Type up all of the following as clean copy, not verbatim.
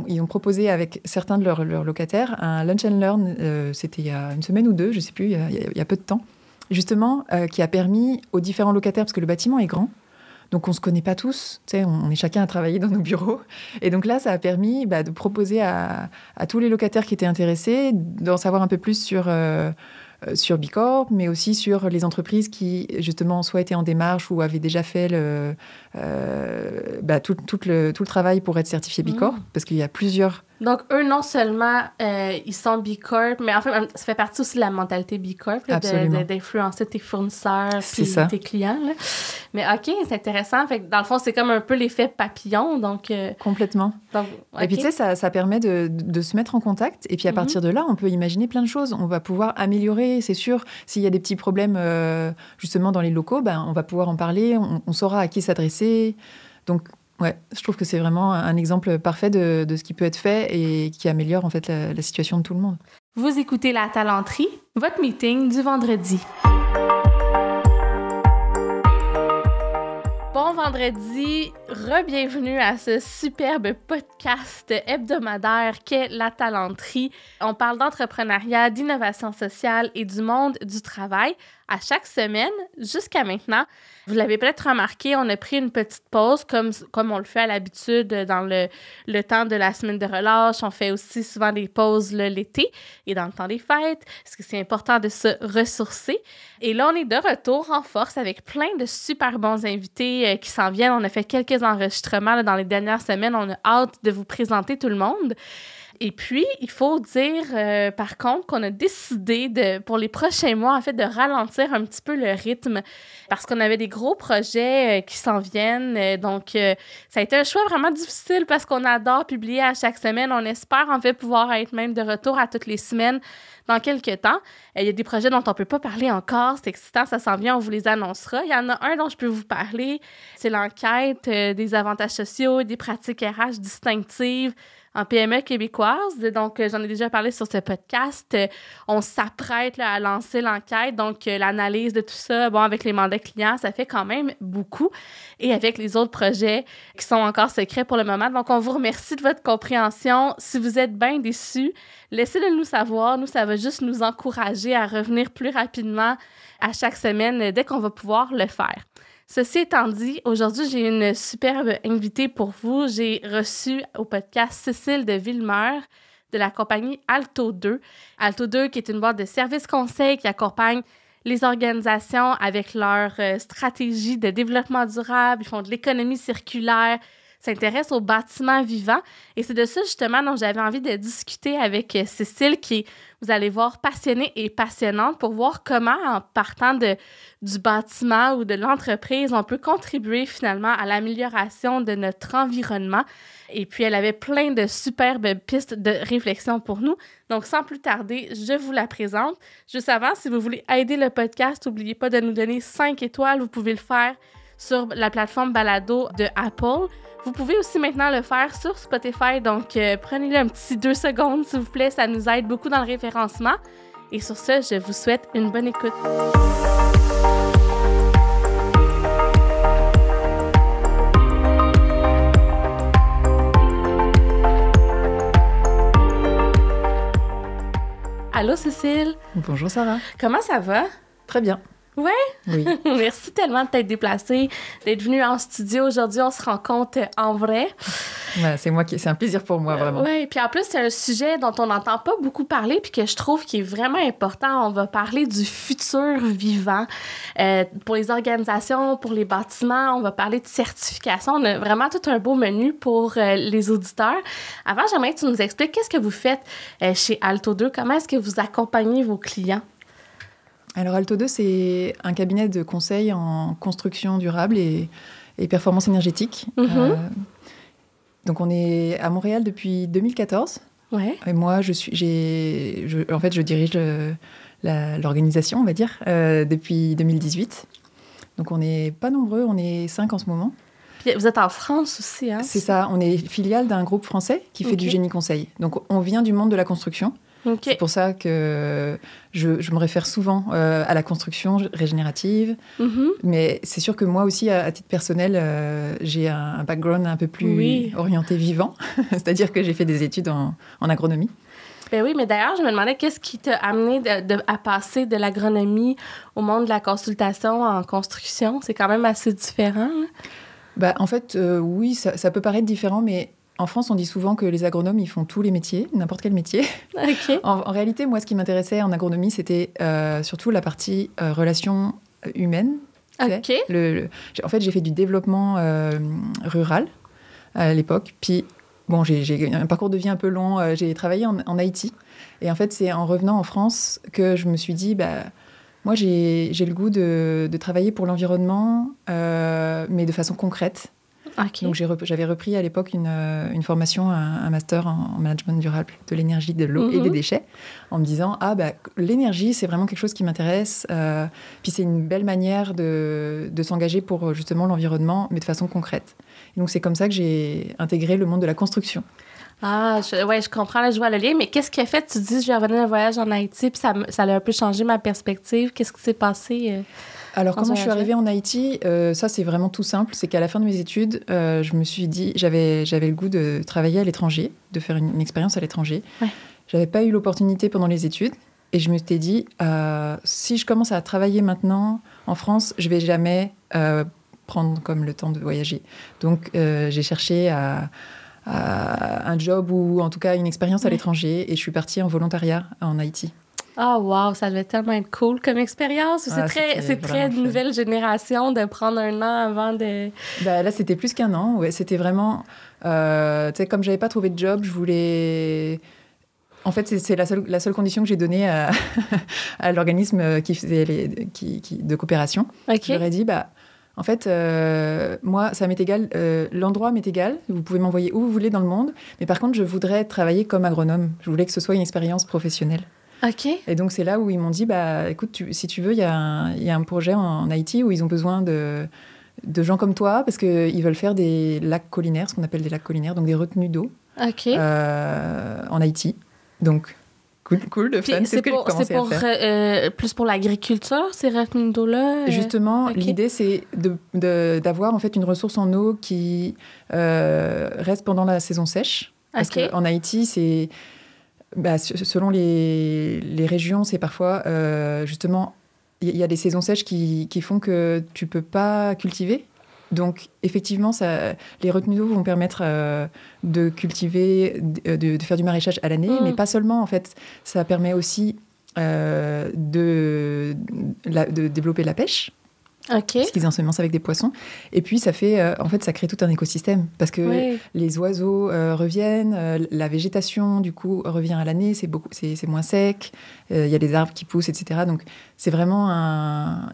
Ils ont proposé avec certains de leurs locataires un lunch and learn, c'était il y a une semaine ou deux, je ne sais plus, il y a peu de temps, justement, qui a permis aux différents locataires, parce que le bâtiment est grand, donc on ne se connaît pas tous, on est chacun à travailler dans nos bureaux. Et donc là, ça a permis de proposer à tous les locataires qui étaient intéressés d'en savoir un peu plus sur Bicorp, mais aussi sur les entreprises qui, justement, soit étaient en démarche ou avaient déjà fait tout le travail pour être certifié Bicorp, parce qu'il y a plusieurs... Donc, eux, non seulement ils sont B Corp, mais en fait, ça fait partie aussi de la mentalité B Corp, d'influencer tes fournisseurs puis tes clients. Là. Mais OK, c'est intéressant. Fait que, dans le fond, c'est comme un peu l'effet papillon. Donc, complètement. Donc, okay. Et puis, tu sais, ça permet de se mettre en contact. Et puis, à partir de là, on peut imaginer plein de choses. On va pouvoir améliorer, c'est sûr. S'il y a des petits problèmes, justement, dans les locaux, on va pouvoir en parler. On saura à qui s'adresser. Donc... Ouais, je trouve que c'est vraiment un exemple parfait de ce qui peut être fait et qui améliore en fait la situation de tout le monde. Vous écoutez La Talenterie, votre meeting du vendredi. Bon vendredi, re-bienvenue à ce superbe podcast hebdomadaire qu'est La Talenterie. On parle d'entrepreneuriat, d'innovation sociale et du monde du travail à chaque semaine jusqu'à maintenant. Vous l'avez peut-être remarqué, on a pris une petite pause comme on le fait à l'habitude dans le temps de la semaine de relâche. On fait aussi souvent des pauses l'été et dans le temps des fêtes, parce que c'est important de se ressourcer. Et là, on est de retour en force avec plein de super bons invités qui s'en viennent. On a fait quelques enregistrements dans les dernières semaines. On a hâte de vous présenter tout le monde. Et puis, il faut dire, par contre, qu'on a décidé, pour les prochains mois, en fait, de ralentir un petit peu le rythme parce qu'on avait des gros projets qui s'en viennent. Donc, ça a été un choix vraiment difficile parce qu'on adore publier à chaque semaine. On espère, en fait, pouvoir être même de retour à toutes les semaines dans quelques temps. Il y a des projets dont on ne peut pas parler encore. C'est excitant, ça s'en vient, on vous les annoncera. Il y en a un dont je peux vous parler. C'est l'enquête des avantages sociaux, des pratiques RH distinctives en PME québécoise. Donc, j'en ai déjà parlé sur ce podcast. On s'apprête à lancer l'enquête. Donc, l'analyse de tout ça, avec les mandats clients, ça fait quand même beaucoup. Et avec les autres projets qui sont encore secrets pour le moment. Donc, on vous remercie de votre compréhension. Si vous êtes bien déçus, laissez-le nous savoir. Nous, ça va juste nous encourager à revenir plus rapidement à chaque semaine dès qu'on va pouvoir le faire. Ceci étant dit, aujourd'hui, j'ai une superbe invitée pour vous. J'ai reçu au podcast Cécile de Villemeur de la compagnie Alto 2. Alto 2, qui est une boîte de services conseils qui accompagne les organisations avec leur stratégie de développement durable. Ils font de l'économie circulaire, s'intéressent aux bâtiments vivants. Et c'est de ça, justement, dont j'avais envie de discuter avec Cécile, qui est, vous allez voir, passionnée et passionnante pour voir comment, en partant du bâtiment ou de l'entreprise, on peut contribuer finalement à l'amélioration de notre environnement. Et puis, elle avait plein de superbes pistes de réflexion pour nous. Donc, sans plus tarder, je vous la présente. Juste avant, si vous voulez aider le podcast, n'oubliez pas de nous donner 5 étoiles. Vous pouvez le faire sur la plateforme Balado de Apple. Vous pouvez aussi maintenant le faire sur Spotify, donc prenez-le un petit 2 secondes, s'il vous plaît, ça nous aide beaucoup dans le référencement. Et sur ce, je vous souhaite une bonne écoute. Allô, Cécile? Bonjour, Sarah. Comment ça va? Très bien. Ouais? Oui. Merci tellement de t'être déplacée, d'être venue en studio aujourd'hui. On se rencontre en vrai. Ouais, c'est un plaisir pour moi, vraiment. Oui, puis en plus, c'est un sujet dont on n'entend pas beaucoup parler puis que je trouve qui est vraiment important. On va parler du futur vivant pour les organisations, pour les bâtiments. On va parler de certification. On a vraiment tout un beau menu pour les auditeurs. Avant, j'aimerais que tu nous expliques qu'est-ce que vous faites chez Alto 2. Comment est-ce que vous accompagnez vos clients? Alors, Alto 2, c'est un cabinet de conseil en construction durable et performance énergétique. Donc, on est à Montréal depuis 2014. Ouais. Et moi, je dirige l'organisation, on va dire, depuis 2018. Donc, on n'est pas nombreux, on est 5 en ce moment. Puis, vous êtes en France aussi, hein? C'est ça, on est filiale d'un groupe français qui fait du génie conseil. Donc, on vient du monde de la construction. OK. C'est pour ça que je me réfère souvent à la construction régénérative. Mais c'est sûr que moi aussi, à titre personnel, j'ai un background un peu plus orienté vivant. C'est-à-dire que j'ai fait des études en agronomie. Ben oui, mais d'ailleurs, je me demandais qu'est-ce qui t'a amené à passer de l'agronomie au monde de la consultation en construction? C'est quand même assez différent. Là. En fait, oui, ça peut paraître différent, mais en France, on dit souvent que les agronomes, ils font tous les métiers, n'importe quel métier. Okay. En réalité, moi, ce qui m'intéressait en agronomie, c'était surtout la partie relations humaines. OK. En fait, j'ai fait du développement rural à l'époque, puis... Bon, j'ai un parcours de vie un peu long. J'ai travaillé en Haïti. Et en fait, c'est en revenant en France que je me suis dit, moi, j'ai le goût de travailler pour l'environnement, mais de façon concrète. Okay. Donc, j'avais repris à l'époque une formation, un master en management durable de l'énergie, de l'eau et des déchets, en me disant, l'énergie, c'est vraiment quelque chose qui m'intéresse. Puis c'est une belle manière de s'engager pour justement l'environnement, mais de façon concrète. Et donc, c'est comme ça que j'ai intégré le monde de la construction. Ah, je comprends, là, je vois le lien. Mais qu'est-ce qui a fait? Tu dis, je revenais d'un voyage en Haïti, puis ça a un peu changé ma perspective. Qu'est-ce qui s'est passé? Alors, comment je suis arrivée en Haïti? Ça, c'est vraiment tout simple. C'est qu'à la fin de mes études, je me suis dit, j'avais le goût de travailler à l'étranger, de faire une expérience à l'étranger. Ouais. J'avais pas eu l'opportunité pendant les études. Et je me suis dit, si je commence à travailler maintenant en France, je vais jamais prendre comme le temps de voyager. Donc, j'ai cherché un job ou en tout cas une expérience à l'étranger. Et je suis partie en volontariat en Haïti. Ah, wow, ça devait tellement être cool comme expérience. C'est très nouvelle génération de prendre un an avant de... Là, c'était plus qu'un an. Ouais, c'était vraiment... tu sais, comme j'avais pas trouvé de job, je voulais... En fait, c'est la seule condition que j'ai donnée à l'organisme qui faisait de coopération. Okay. Je leur ai dit, en fait, moi, ça m'est égal, l'endroit m'est égal, vous pouvez m'envoyer où vous voulez dans le monde, mais par contre, je voudrais travailler comme agronome. Je voulais que ce soit une expérience professionnelle. OK. Et donc, c'est là où ils m'ont dit, écoute, si tu veux, il y a un projet en Haïti où ils ont besoin de gens comme toi, parce qu'ils veulent faire des lacs collinaires, ce qu'on appelle des lacs collinaires, donc des retenues d'eau, en Haïti. Donc... Cool, de fun. C'est ce que j'ai commencé à faire. Plus pour l'agriculture, ces retenues d'eau-là? Justement, l'idée, c'est d'avoir en fait une ressource en eau qui reste pendant la saison sèche. Parce qu'en Haïti, c'est... selon les régions, c'est parfois... justement, il y a des saisons sèches qui font que tu ne peux pas cultiver. Donc, effectivement, les retenues d'eau vont permettre de cultiver, de faire du maraîchage à l'année, mais pas seulement, en fait. Ça permet aussi de développer la pêche, parce qu'ils ensemencent avec des poissons. Et puis, ça fait, en fait, ça crée tout un écosystème, parce que les oiseaux reviennent, la végétation, du coup, revient à l'année, c'est moins sec, il y a des arbres qui poussent, etc. Donc, c'est vraiment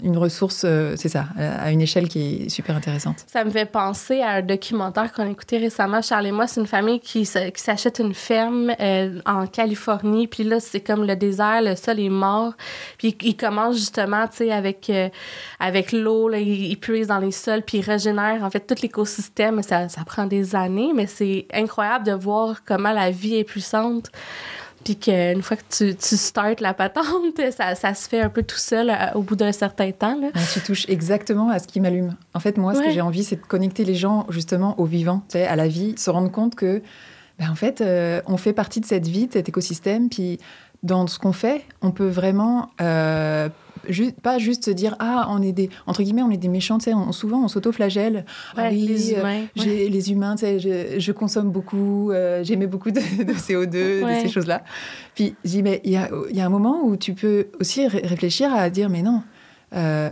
une ressource, c'est ça, à une échelle qui est super intéressante. Ça me fait penser à un documentaire qu'on a écouté récemment, Charles et moi. C'est une famille qui s'achète une ferme en Californie. Puis là, c'est comme le désert, le sol est mort. Puis ils commencent justement, tu sais, avec l'eau, là, ils puisent dans les sols, puis ils régénèrent en fait tout l'écosystème. Ça prend des années, mais c'est incroyable de voir comment la vie est puissante. Puis qu'une fois que tu startes la patente, ça se fait un peu tout seul au bout d'un certain temps. Là. Tu touches exactement à ce qui m'allume. En fait, moi, ce que j'ai envie, c'est de connecter les gens justement au vivant, tu sais, à la vie, se rendre compte que, en fait, on fait partie de cette vie, de cet écosystème. Puis dans ce qu'on fait, on peut vraiment... pas juste se dire on est entre guillemets on est des méchants, tu sais, souvent on s'auto-flagelle. Les humains, les humains, tu sais, je consomme beaucoup, j'émets beaucoup de CO2, de ces choses-là. Puis je dis mais il y a un moment où tu peux aussi réfléchir à dire mais non,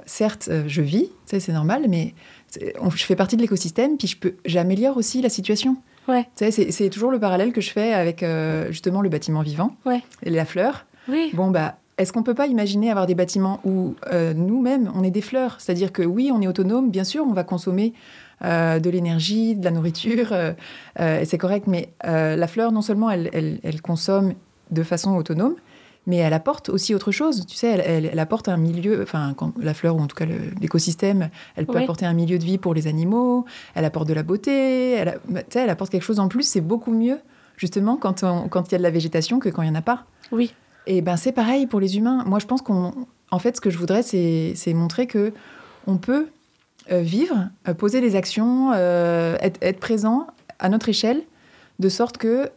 certes je vis, tu sais, c'est normal, mais je fais partie de l'écosystème, puis j'améliore aussi la situation. Ouais. Tu sais, c'est toujours le parallèle que je fais avec justement le bâtiment vivant et la fleur. Oui. Bon est-ce qu'on ne peut pas imaginer avoir des bâtiments où nous-mêmes, on est des fleurs? C'est-à-dire que oui, on est autonome, bien sûr, on va consommer de l'énergie, de la nourriture, et c'est correct, mais la fleur, non seulement elle consomme de façon autonome, mais elle apporte aussi autre chose. Tu sais, elle apporte un milieu, enfin, la fleur, ou en tout cas l'écosystème, elle peut apporter un milieu de vie pour les animaux, elle apporte de la beauté, elle apporte quelque chose en plus, c'est beaucoup mieux, justement, quand il y a de la végétation que quand il n'y en a pas. Oui. Et ben c'est pareil pour les humains. Moi, je pense en fait, ce que je voudrais, c'est montrer que on peut vivre, poser des actions, être présent à notre échelle, de sorte que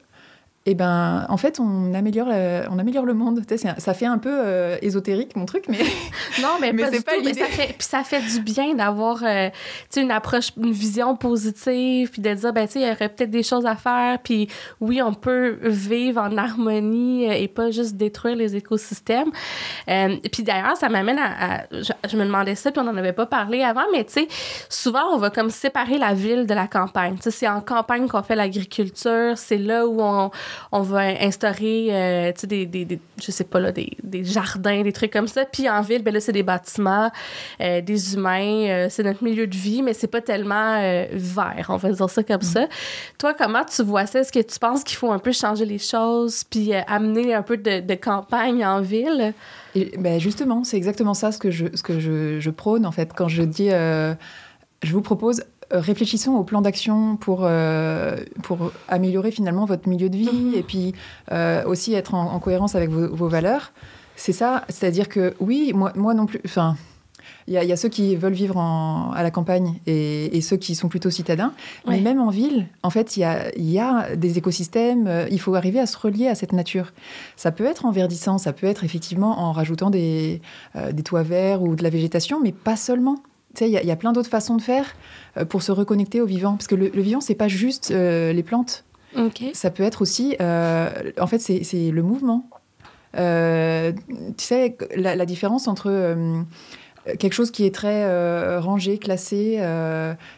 et ben, en fait, on améliore le monde. Tu sais, ça fait un peu ésotérique, mon truc, mais... Non, mais pas c'est pas l'idée. Puis ça fait du bien d'avoir une approche, une vision positive, puis de dire, ben, tu sais, il y aurait peut-être des choses à faire, puis oui, on peut vivre en harmonie et pas juste détruire les écosystèmes. Puis d'ailleurs, ça m'amène je me demandais ça, puis on n'en avait pas parlé avant, mais tu sais, souvent, on va comme séparer la ville de la campagne. Tu sais, c'est en campagne qu'on fait l'agriculture, c'est là où on va instaurer, tu sais, je sais pas, là, des jardins, des trucs comme ça. Puis en ville, ben là, c'est des bâtiments, des humains, c'est notre milieu de vie, mais c'est pas tellement vert, on va dire ça comme ça. Toi, comment tu vois ça? Est-ce que tu penses qu'il faut un peu changer les choses puis amener un peu de campagne en ville? Et, ben justement, c'est exactement ça ce que je prône, en fait, quand je dis... je vous propose... réfléchissons au plan d'action pour améliorer finalement votre milieu de vie et puis aussi être en cohérence avec vos valeurs. C'est ça, c'est-à-dire que oui, moi non plus... Enfin, il y a ceux qui veulent vivre à la campagne et ceux qui sont plutôt citadins. Ouais. Mais même en ville, en fait, il y a des écosystèmes. Il faut arriver à se relier à cette nature. Ça peut être en verdissant, ça peut être effectivement en rajoutant des toits verts ou de la végétation, mais pas seulement. Tu sais, il y a plein d'autres façons de faire pour se reconnecter au vivant. Parce que le vivant, c'est pas juste les plantes. Okay. Ça peut être aussi... en fait, c'est le mouvement. Tu sais, la différence entre quelque chose qui est très rangé, classé,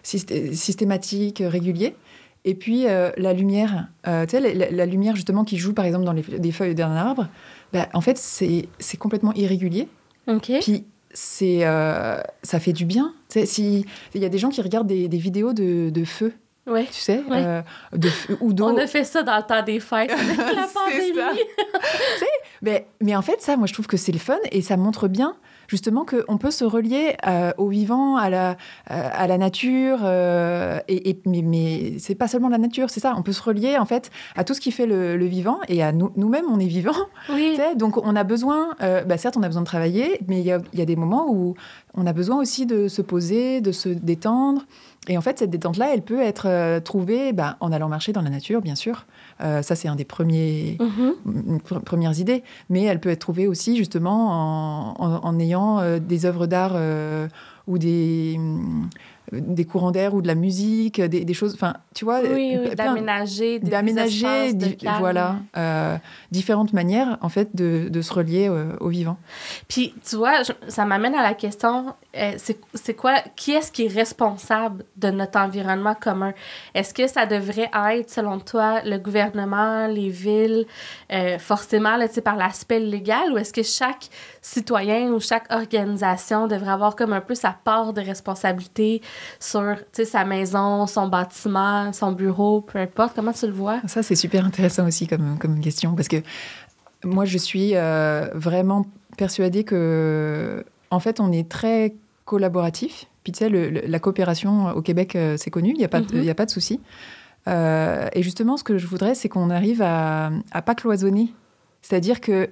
systématique, régulier, et puis la lumière. Tu sais, la lumière, justement, qui joue, par exemple, dans des feuilles d'un arbre, bah, en fait, c'est complètement irrégulier. Okay. Puis, ça fait du bien. Il y a des gens qui regardent des vidéos de feu, ouais. tu sais, ouais. Ou d'eau. On a fait ça dans le temps des fêtes, avec la pandémie. Tu sais, mais en fait, ça, moi, je trouve que c'est le fun et ça montre bien, justement, qu'on peut se relier au vivant, à la nature. Mais c'est pas seulement la nature, c'est ça. On peut se relier, en fait, à tout ce qui fait le vivant et à nous-mêmes, on est vivants. Oui. Tu sais, donc, on a besoin... certes, on a besoin de travailler, mais il y a des moments où on a besoin aussi de se poser, de se détendre. Et en fait, cette détente-là, elle peut être trouvée en allant marcher dans la nature, bien sûr. Ça, c'est un des premières idées. Mais elle peut être trouvée aussi, justement, en ayant des œuvres d'art ou des courants d'air ou de la musique, des choses... Enfin, tu vois... Oui, d'aménager des espaces de calme. Voilà. Différentes manières, en fait, de se relier au vivant. Puis, tu vois, ça m'amène à la question, c'est quoi... Qui est-ce qui est responsable de notre environnement commun? Est-ce que ça devrait être, selon toi, le gouvernement, les villes, forcément, là, par l'aspect légal, ou est-ce que chaque citoyen ou chaque organisation devrait avoir comme un peu sa part de responsabilité sur sa maison, son bâtiment, son bureau, peu importe. Comment tu le vois? Ça, c'est super intéressant aussi comme question, parce que moi, je suis vraiment persuadée que, en fait, on est très collaboratif. Puis, tu sais, la coopération au Québec, c'est connu, il n'y a pas de souci. Et justement, ce que je voudrais, c'est qu'on arrive à pas cloisonner. C'est-à-dire que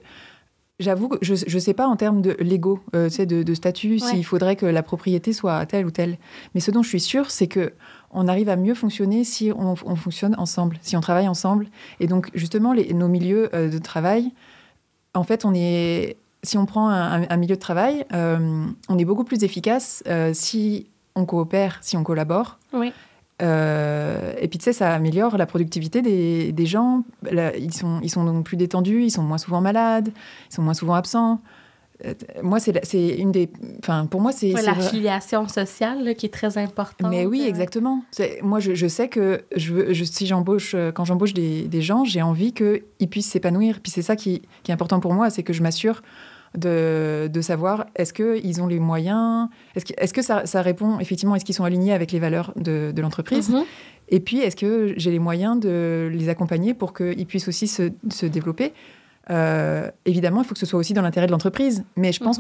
j'avoue que je ne sais pas en termes de légaux, tu sais, de statut, s'il faudrait que la propriété soit telle ou telle. Mais ce dont je suis sûre, c'est qu'on arrive à mieux fonctionner si on fonctionne ensemble, si on travaille ensemble. Et donc, justement, nos milieux de travail, en fait, si on prend un milieu de travail, on est beaucoup plus efficace si on coopère, si on collabore. Oui. Et puis, tu sais, ça améliore la productivité des gens. Ils sont donc plus détendus, ils sont moins souvent malades, ils sont moins souvent absents. Moi, c'est une des... Enfin, pour moi, c'est... la filiation sociale là, qui est très importante. Mais oui, exactement. Moi, je sais que quand j'embauche des gens, j'ai envie qu'ils puissent s'épanouir. Puis c'est ça qui est important pour moi, c'est que je m'assure de savoir est-ce qu'ils ont les moyens, est-ce que ça répond effectivement, est-ce qu'ils sont alignés avec les valeurs de l'entreprise, et puis est-ce que j'ai les moyens de les accompagner pour qu'ils puissent aussi se développer. Évidemment, il faut que ce soit aussi dans l'intérêt de l'entreprise. Mais je pense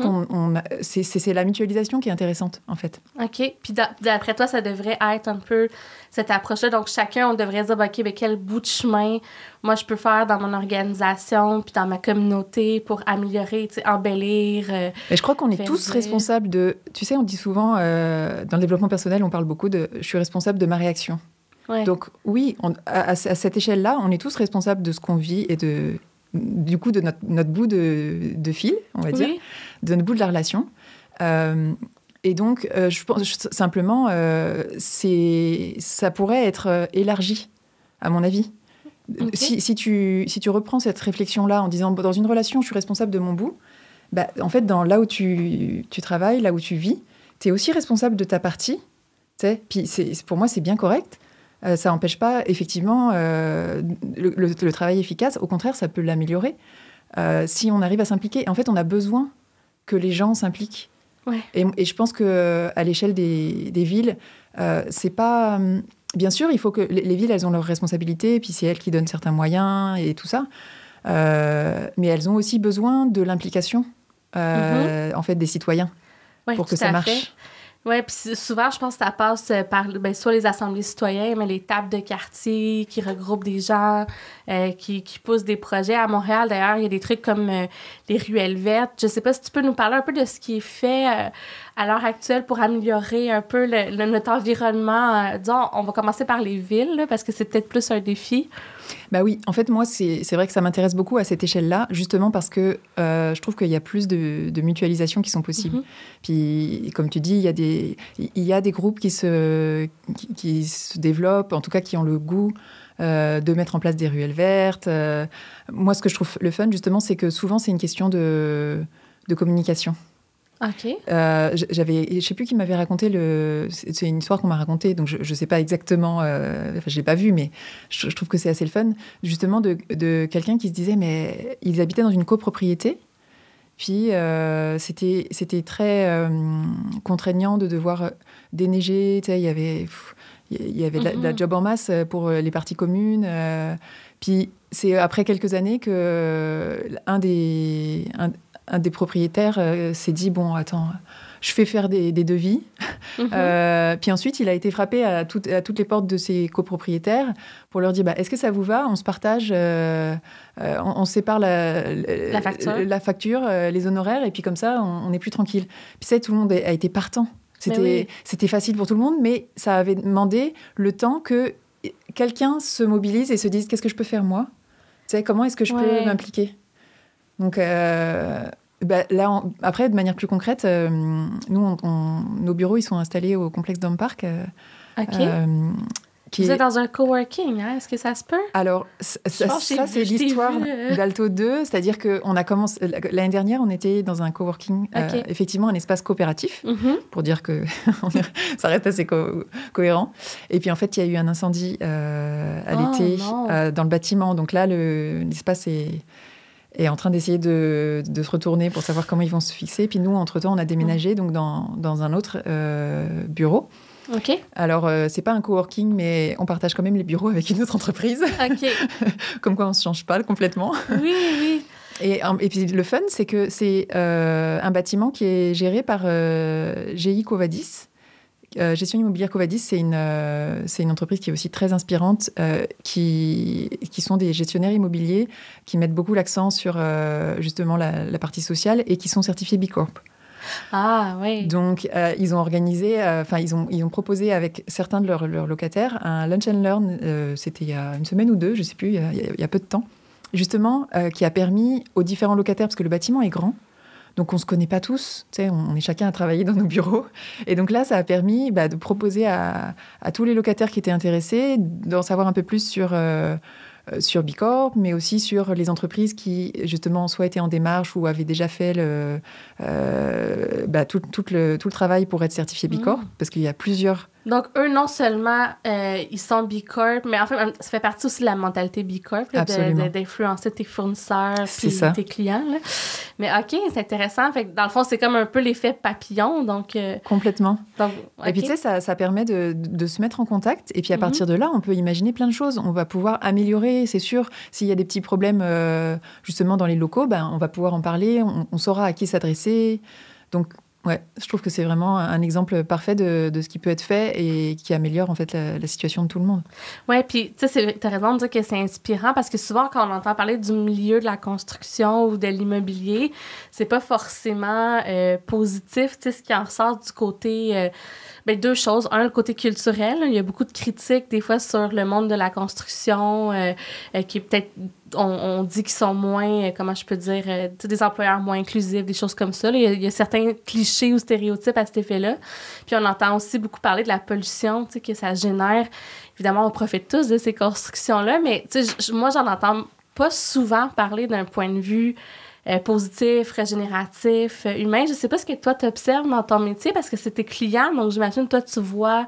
c'est la mutualisation qui est intéressante, en fait. OK. Puis d'après toi, ça devrait être un peu cette approche-là. Donc, chacun, on devrait dire, OK, ben, quel bout de chemin moi, je peux faire dans mon organisation puis dans ma communauté pour améliorer, embellir. Mais je crois qu'on est tous responsables de... Tu sais, on dit souvent, dans le développement personnel, on parle beaucoup de « je suis responsable de ma réaction ». Ouais. Donc, oui, à cette échelle-là, on est tous responsables de ce qu'on vit et du coup, de notre bout de fil, on va dire, de notre bout de la relation. Et donc, je pense simplement, ça pourrait être élargi, à mon avis. Okay. Si tu reprends cette réflexion-là en disant, dans une relation, je suis responsable de mon bout, bah, en fait, là où tu travailles, là où tu vis, tu es aussi responsable de ta partie. Puis pour moi, c'est bien correct. Ça n'empêche pas, effectivement, le travail efficace. Au contraire, ça peut l'améliorer si on arrive à s'impliquer. En fait, on a besoin que les gens s'impliquent. Ouais. Et je pense qu'à l'échelle des villes, c'est pas... Bien sûr, il faut que les villes, elles ont leurs responsabilités, puis c'est elles qui donnent certains moyens et tout ça. Mais elles ont aussi besoin de l'implication, en fait, des citoyens pour que ça marche. Oui, puis souvent, je pense que ça passe par soit les assemblées citoyennes, mais les tables de quartier qui regroupent des gens, qui poussent des projets. À Montréal, d'ailleurs, il y a des trucs comme les ruelles vertes. Je ne sais pas si tu peux nous parler un peu de ce qui est fait à l'heure actuelle pour améliorer un peu notre environnement. Disons, on va commencer par les villes, là, parce que c'est peut-être plus un défi. Bah oui, en fait, moi, c'est vrai que ça m'intéresse beaucoup à cette échelle-là, justement parce que je trouve qu'il y a plus de mutualisation qui sont possibles. Puis, comme tu dis, il y a des groupes qui se développent, en tout cas qui ont le goût de mettre en place des ruelles vertes. Moi, ce que je trouve le fun, justement, c'est que souvent, c'est une question de communication. OK. Je sais plus qui m'avait raconté c'est une histoire qu'on m'a racontée, donc je sais pas exactement, je l'ai pas vue, mais je trouve que c'est assez le fun, justement, de quelqu'un qui se disait, mais ils habitaient dans une copropriété, puis c'était très contraignant de devoir déneiger, tu sais, il y avait de la job en masse pour les parties communes, puis c'est après quelques années que un des propriétaires s'est dit, bon, attends, je fais faire des devis. Puis ensuite, il a été frappé à toutes les portes de ses copropriétaires pour leur dire, est-ce que ça vous va ? On se partage, on sépare la facture, les honoraires, et puis comme ça, on est plus tranquille. Puis ça, tout le monde a été partant. C'était facile pour tout le monde, mais ça avait demandé le temps que quelqu'un se mobilise et se dise, qu'est-ce que je peux faire moi ? Tu sais, comment est-ce que je peux m'impliquer ? Donc là, après, de manière plus concrète, nous, nos bureaux, ils sont installés au complexe Dome Park. OK. Vous êtes dans un coworking, hein? Est-ce que ça se peut? Alors, ça c'est l'histoire d'Alto 2. C'est-à-dire qu'on a commencé... L'année dernière, on était dans un coworking, effectivement, un espace coopératif, pour dire que ça reste assez cohérent. Et puis, en fait, il y a eu un incendie à l'été dans le bâtiment. Donc là, l'espace est en train d'essayer de se retourner pour savoir comment ils vont se fixer. Puis nous, entre-temps, on a déménagé donc dans un autre bureau. OK. Alors, c'est pas un coworking, mais on partage quand même les bureaux avec une autre entreprise. OK. Comme quoi, on se change pas complètement. Oui. Et puis, le fun, c'est que c'est un bâtiment qui est géré par GI Covadis. Gestion immobilière Covadis, c'est une entreprise qui est aussi très inspirante, qui sont des gestionnaires immobiliers qui mettent beaucoup l'accent sur justement la partie sociale et qui sont certifiés B Corp. Ah oui. Donc ils ont organisé, ils ont proposé avec certains de leurs locataires un lunch and learn. C'était il y a une semaine ou deux, je sais plus, il y a peu de temps, justement, qui a permis aux différents locataires, parce que le bâtiment est grand. Donc, on ne se connaît pas tous, tu sais, on est chacun à travailler dans nos bureaux. Et donc là, ça a permis de proposer à tous les locataires qui étaient intéressés d'en savoir un peu plus sur B Corp, mais aussi sur les entreprises qui, justement, soit étaient en démarche ou avaient déjà fait tout le travail pour être certifié B Corp, parce qu'il y a plusieurs Donc, eux, non seulement ils sont B Corp, mais en fait, ça fait partie aussi de la mentalité B Corp, là, d'influencer tes fournisseurs puis tes clients. Là. Mais OK, c'est intéressant. Fait que, dans le fond, c'est comme un peu l'effet papillon. Donc, complètement. Donc, okay. Et puis, tu sais, ça permet de se mettre en contact. Et puis, à partir de là, on peut imaginer plein de choses. On va pouvoir améliorer, c'est sûr. S'il y a des petits problèmes, justement, dans les locaux, ben, on va pouvoir en parler. On saura à qui s'adresser. Donc, ouais, je trouve que c'est vraiment un exemple parfait de ce qui peut être fait et qui améliore en fait la situation de tout le monde. Ouais, puis tu sais, t'as raison de dire que c'est inspirant parce que souvent quand on entend parler du milieu de la construction ou de l'immobilier, c'est pas forcément positif. Tu sais, ce qui en ressort du côté deux choses. Un, le côté culturel. Il y a beaucoup de critiques des fois sur le monde de la construction qui est peut-être on dit qu'ils sont moins, comment je peux dire, des employeurs moins inclusifs, des choses comme ça. Là. Il y a certains clichés ou stéréotypes à cet effet-là. Puis on entend aussi beaucoup parler de la pollution que ça génère. Évidemment, on profite tous de ces constructions-là, mais moi, j'en entends pas souvent parler d'un point de vue positif, régénératif, humain. Je sais pas ce que toi, tu observes dans ton métier parce que c'est tes clients, donc j'imagine, toi, tu vois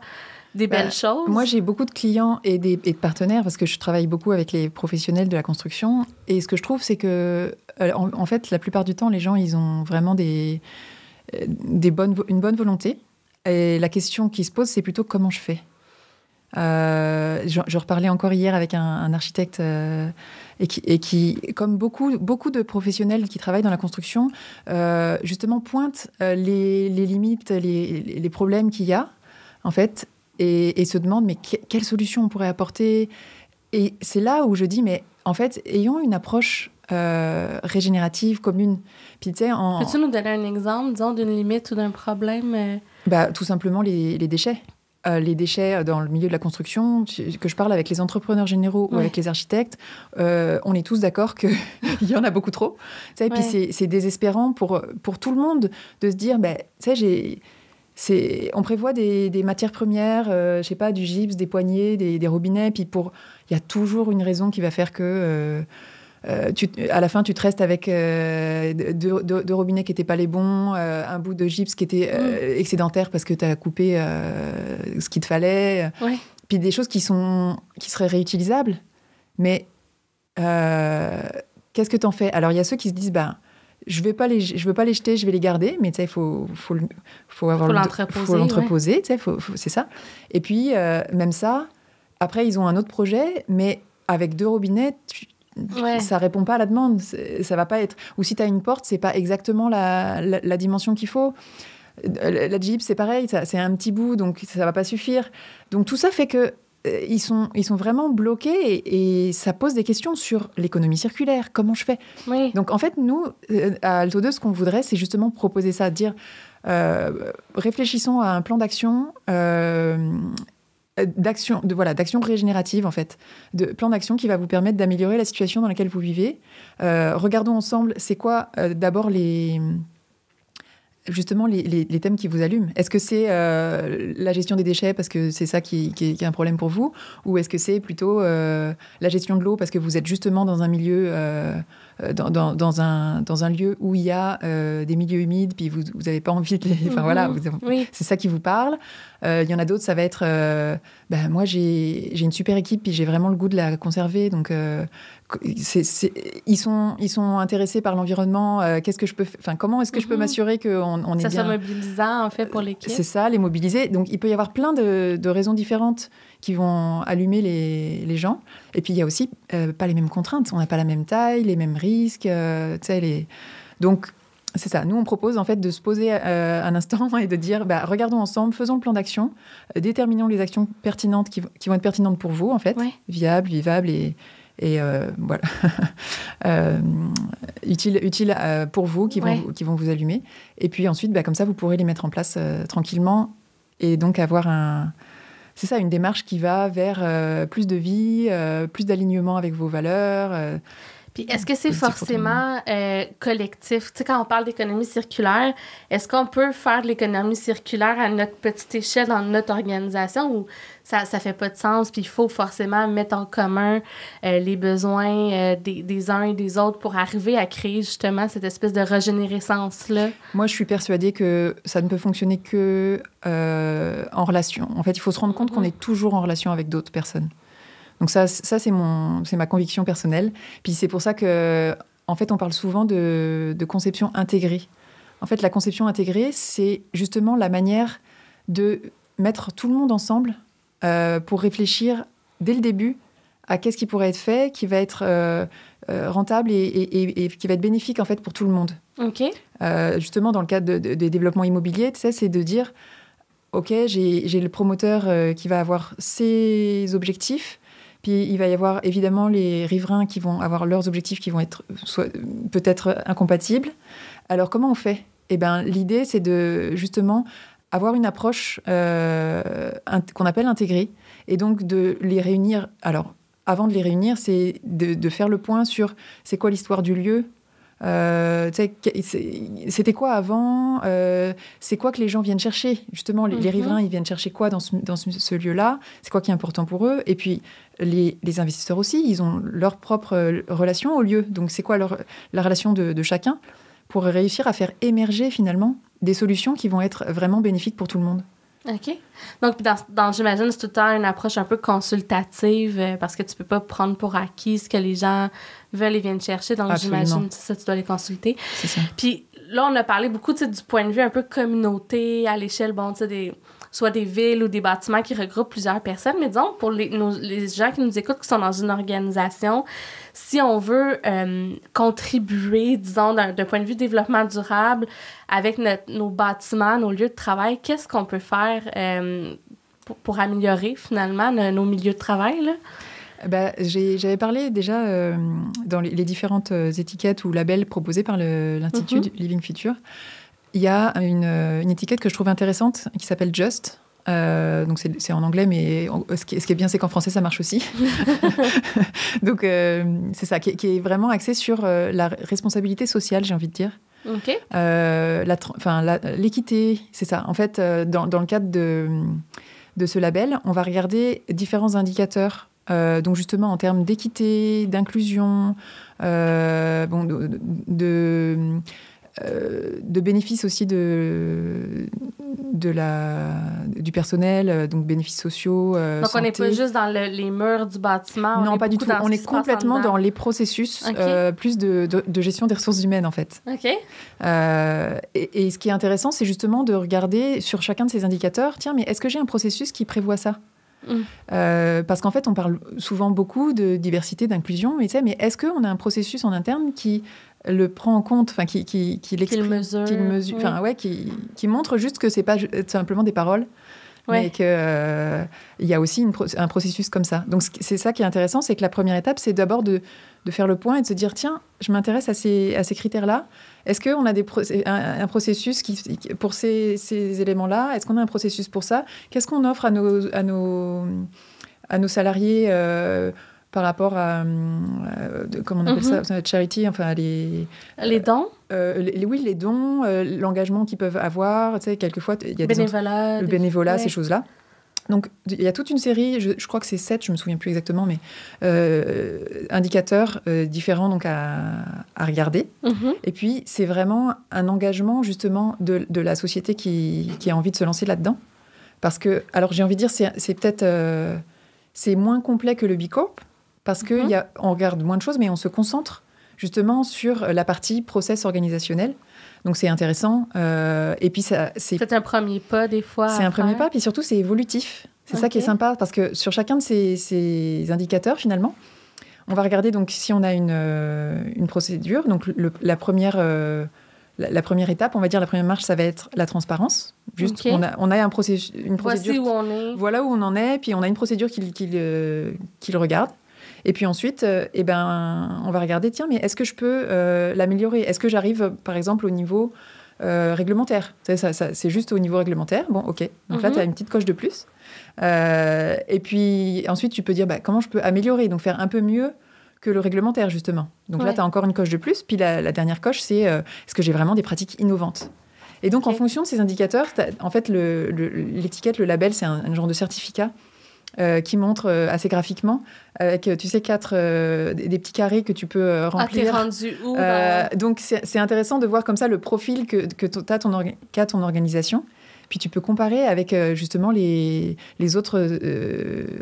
des belles choses. Moi, j'ai beaucoup de clients et de partenaires parce que je travaille beaucoup avec les professionnels de la construction. Et ce que je trouve, c'est que, en fait, la plupart du temps, les gens, ils ont vraiment une bonne volonté. Et la question qui se pose, c'est plutôt comment je fais. Je reparlais encore hier avec un architecte et qui, comme beaucoup de professionnels qui travaillent dans la construction, justement pointe les limites, les problèmes qu'il y a, en fait, et se demande mais quelle solution on pourrait apporter. Et c'est là où je dis, mais en fait, ayons une approche régénérative, commune. Puis, tu sais, peux-tu nous donner un exemple, disons, d'une limite ou d'un problème tout simplement les déchets. Les déchets dans le milieu de la construction, que je parle avec les entrepreneurs généraux ou avec les architectes, on est tous d'accord qu'il y en a beaucoup trop. Tu sais, puis c'est désespérant pour tout le monde de se dire, tu sais, on prévoit des matières premières, je sais pas, du gypse, des poignées, des robinets, puis il y a toujours une raison qui va faire que à la fin, tu te restes avec deux robinets qui n'étaient pas les bons, un bout de gypse qui était excédentaire parce que tu as coupé ce qu'il te fallait. Ouais. Puis des choses qui seraient réutilisables. Mais qu'est-ce que tu en fais? Alors, il y a ceux qui se disent, je veux pas les jeter, je vais les garder, mais tu sais, il faut l'entreposer, tu sais, c'est ça. Et puis, même ça, après, ils ont un autre projet, mais avec 2 robinets, ça répond pas à la demande, ça va pas être. Ou si tu as une porte, c'est pas exactement la dimension qu'il faut. La gypse, c'est pareil, c'est un petit bout, donc ça va pas suffire. Donc tout ça fait que ils sont vraiment bloqués et ça pose des questions sur l'économie circulaire. Comment je fais? Oui. Donc en fait, nous, à Alto 2, ce qu'on voudrait, c'est justement proposer ça, dire réfléchissons à un plan d'action. D'action régénérative, en fait. De plan d'action qui va vous permettre d'améliorer la situation dans laquelle vous vivez. Regardons ensemble, c'est quoi d'abord justement les thèmes qui vous allument. Est-ce que c'est la gestion des déchets parce que c'est ça qui est un problème pour vous? Ou est-ce que c'est plutôt la gestion de l'eau parce que vous êtes justement dans un milieu... dans un lieu où il y a des milieux humides, puis vous n'avez pas envie de les... Enfin, voilà, c'est ça qui vous parle. Il y en a d'autres, ça va être... moi, j'ai une super équipe, puis j'ai vraiment le goût de la conserver. Donc, ils sont intéressés par l'environnement. Qu'est-ce que je peux... Enfin, comment est-ce que je peux m'assurer qu'on est bien... Ça soit mobilisant, en fait, pour l'équipe. C'est ça, les mobiliser. Donc, il peut y avoir plein de raisons différentes qui vont allumer les gens. Et puis, il y a aussi pas les mêmes contraintes. On n'a pas la même taille, les mêmes risques. Donc, c'est ça. Nous, on propose en fait de se poser un instant et de dire, regardons ensemble, faisons le plan d'action, déterminons les actions pertinentes qui vont être pertinentes pour vous, en fait, viables, vivables et voilà, utiles pour vous, qui vont vous allumer. Et puis ensuite, comme ça, vous pourrez les mettre en place tranquillement et donc avoir c'est ça, une démarche qui va vers plus de vie, plus d'alignement avec vos valeurs. Puis est-ce que c'est positif pour tout le monde. forcément collectif? Tu sais, quand on parle d'économie circulaire, est-ce qu'on peut faire de l'économie circulaire à notre petite échelle dans notre organisation ou ça fait pas de sens? Puis il faut forcément mettre en commun les besoins des uns et des autres pour arriver à créer justement cette espèce de régénérescence-là. Moi, je suis persuadée que ça ne peut fonctionner que en relation. En fait, il faut se rendre compte qu'on est toujours en relation avec d'autres personnes. Donc ça c'est ma conviction personnelle. Puis c'est pour ça que, en fait, on parle souvent de conception intégrée. En fait, la conception intégrée, c'est justement la manière de mettre tout le monde ensemble pour réfléchir dès le début à qu'est-ce qui pourrait être fait, qui va être rentable et qui va être bénéfique en fait pour tout le monde. OK. Justement, dans le cadre des développements immobiliers, tu sais, c'est de dire, OK, j'ai le promoteur qui va avoir ses objectifs. Puis il va y avoir évidemment les riverains qui vont avoir leurs objectifs qui vont être peut-être incompatibles. Alors comment on fait ? Eh bien, l'idée, c'est de justement avoir une approche qu'on appelle intégrée, et donc de les réunir. Alors, avant de les réunir, c'est de faire le point sur c'est quoi l'histoire du lieu. C'était quoi avant, c'est quoi que les gens viennent chercher justement, les riverains ils viennent chercher quoi dans ce lieu-là, c'est quoi qui est important pour eux, et puis les investisseurs aussi, ils ont leur propre relation au lieu, donc c'est quoi la relation de chacun pour réussir à faire émerger finalement des solutions qui vont être vraiment bénéfiques pour tout le monde. OK. Donc, j'imagine, c'est tout le temps une approche un peu consultative parce que tu peux pas prendre pour acquis ce que les gens veulent et viennent chercher. Donc, Absolument. j'imagine, ça, tu dois les consulter. C'est ça. Puis là, on a parlé beaucoup du point de vue un peu communauté à l'échelle, bon, tu sais, soit des villes ou des bâtiments qui regroupent plusieurs personnes. Mais disons, pour les gens qui nous écoutent, qui sont dans une organisation, si on veut contribuer, disons, d'un point de vue développement durable avec nos bâtiments, nos lieux de travail, qu'est-ce qu'on peut faire pour améliorer finalement nos milieux de travail, là? J'avais parlé déjà dans les différentes étiquettes ou labels proposés par l'Institut Living Future. Il y a une étiquette que je trouve intéressante qui s'appelle Just. Donc c'est en anglais, mais ce qui est bien, c'est qu'en français, ça marche aussi. Donc c'est ça, qui est vraiment axé sur la responsabilité sociale, j'ai envie de dire. OK. L'équité, c'est ça. En fait, dans le cadre de ce label, on va regarder différents indicateurs. Donc justement en termes d'équité, d'inclusion, de bénéfices aussi du personnel, donc bénéfices sociaux, donc santé. on n'est pas juste dans les murs du bâtiment. Non, pas du tout. On est complètement dans les processus, plus de gestion des ressources humaines en fait. OK. Et ce qui est intéressant, c'est justement de regarder sur chacun de ces indicateurs, tiens, mais est-ce que j'ai un processus qui prévoit ça ? Parce qu'en fait, on parle souvent beaucoup de diversité, d'inclusion, mais est-ce qu'on a un processus en interne qui le prend en compte, enfin qui l'exprime, qui montre juste que c'est pas simplement des paroles, mais qu'il y a aussi un processus comme ça. Donc c'est ça qui est intéressant, c'est que la première étape, c'est d'abord de faire le point et de se dire, tiens, je m'intéresse à ces critères-là. Est-ce qu'on a un processus pour ces éléments-là ? Est-ce qu'on a un processus pour ça ? Qu'est-ce qu'on offre à nos salariés par rapport à comment on appelle ça, charity, enfin les dons. Les dons, l'engagement qu'ils peuvent avoir. Tu sais, quelquefois il y a le bénévolat, ces choses-là. Donc, il y a toute une série, je crois que c'est 7, je ne me souviens plus exactement, mais indicateurs différents donc, à regarder. Et puis, c'est vraiment un engagement, justement, de la société qui a envie de se lancer là-dedans. Parce que, alors, j'ai envie de dire, c'est peut-être... c'est moins complet que le B Corp, parce qu'on regarde moins de choses, mais on se concentre, justement, sur la partie process organisationnel. Donc, c'est intéressant. Et puis, c'est un premier pas, des fois. C'est un premier pas, puis surtout, c'est évolutif. C'est ça qui est sympa, parce que sur chacun de ces indicateurs, finalement, on va regarder donc, si on a une procédure. Donc, la première étape, on va dire, la première marche, ça va être la transparence. Juste, on a une procédure. Voici où on est. Voilà où on en est, puis on a une procédure qui le regarde. Et puis ensuite, on va regarder, tiens, mais est-ce que je peux l'améliorer ? Est-ce que j'arrive, par exemple, au niveau réglementaire ? C'est juste au niveau réglementaire. Bon, OK. Donc là, tu as une petite coche de plus. Et puis ensuite, tu peux dire, comment je peux améliorer ? Donc faire un peu mieux que le réglementaire, justement. Donc là, tu as encore une coche de plus. Puis la dernière coche, c'est est-ce que j'ai vraiment des pratiques innovantes? Et donc, en fonction de ces indicateurs, en fait, l'étiquette, le label, c'est un genre de certificat qui montre assez graphiquement, avec, tu sais, des petits carrés que tu peux remplir. Ah, t'es rendu où? Donc, c'est intéressant de voir comme ça le profil qu'a ton organisation. Puis tu peux comparer avec justement les autres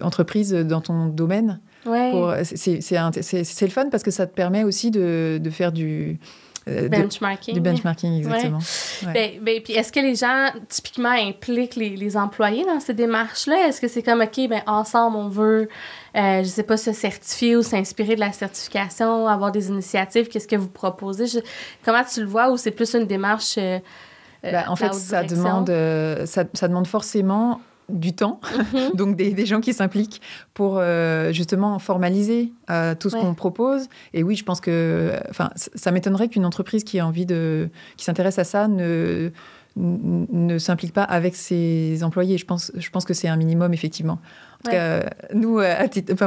entreprises dans ton domaine. Ouais. C'est le fun parce que ça te permet aussi de faire du benchmarking. Du benchmarking, exactement. Ouais. Puis est-ce que les gens, typiquement, impliquent les employés dans ces démarches-là? Est-ce que c'est comme, OK, ensemble, on veut, je sais pas, se certifier ou s'inspirer de la certification, avoir des initiatives? Qu'est-ce que vous proposez? Comment tu le vois? Ou c'est plus une démarche... en fait, ça demande forcément du temps, donc des gens qui s'impliquent pour justement formaliser tout ce qu'on propose. Et oui, je pense que ça m'étonnerait qu'une entreprise qui s'intéresse à ça ne s'implique pas avec ses employés. Je pense que c'est un minimum, effectivement. En tout cas, nous,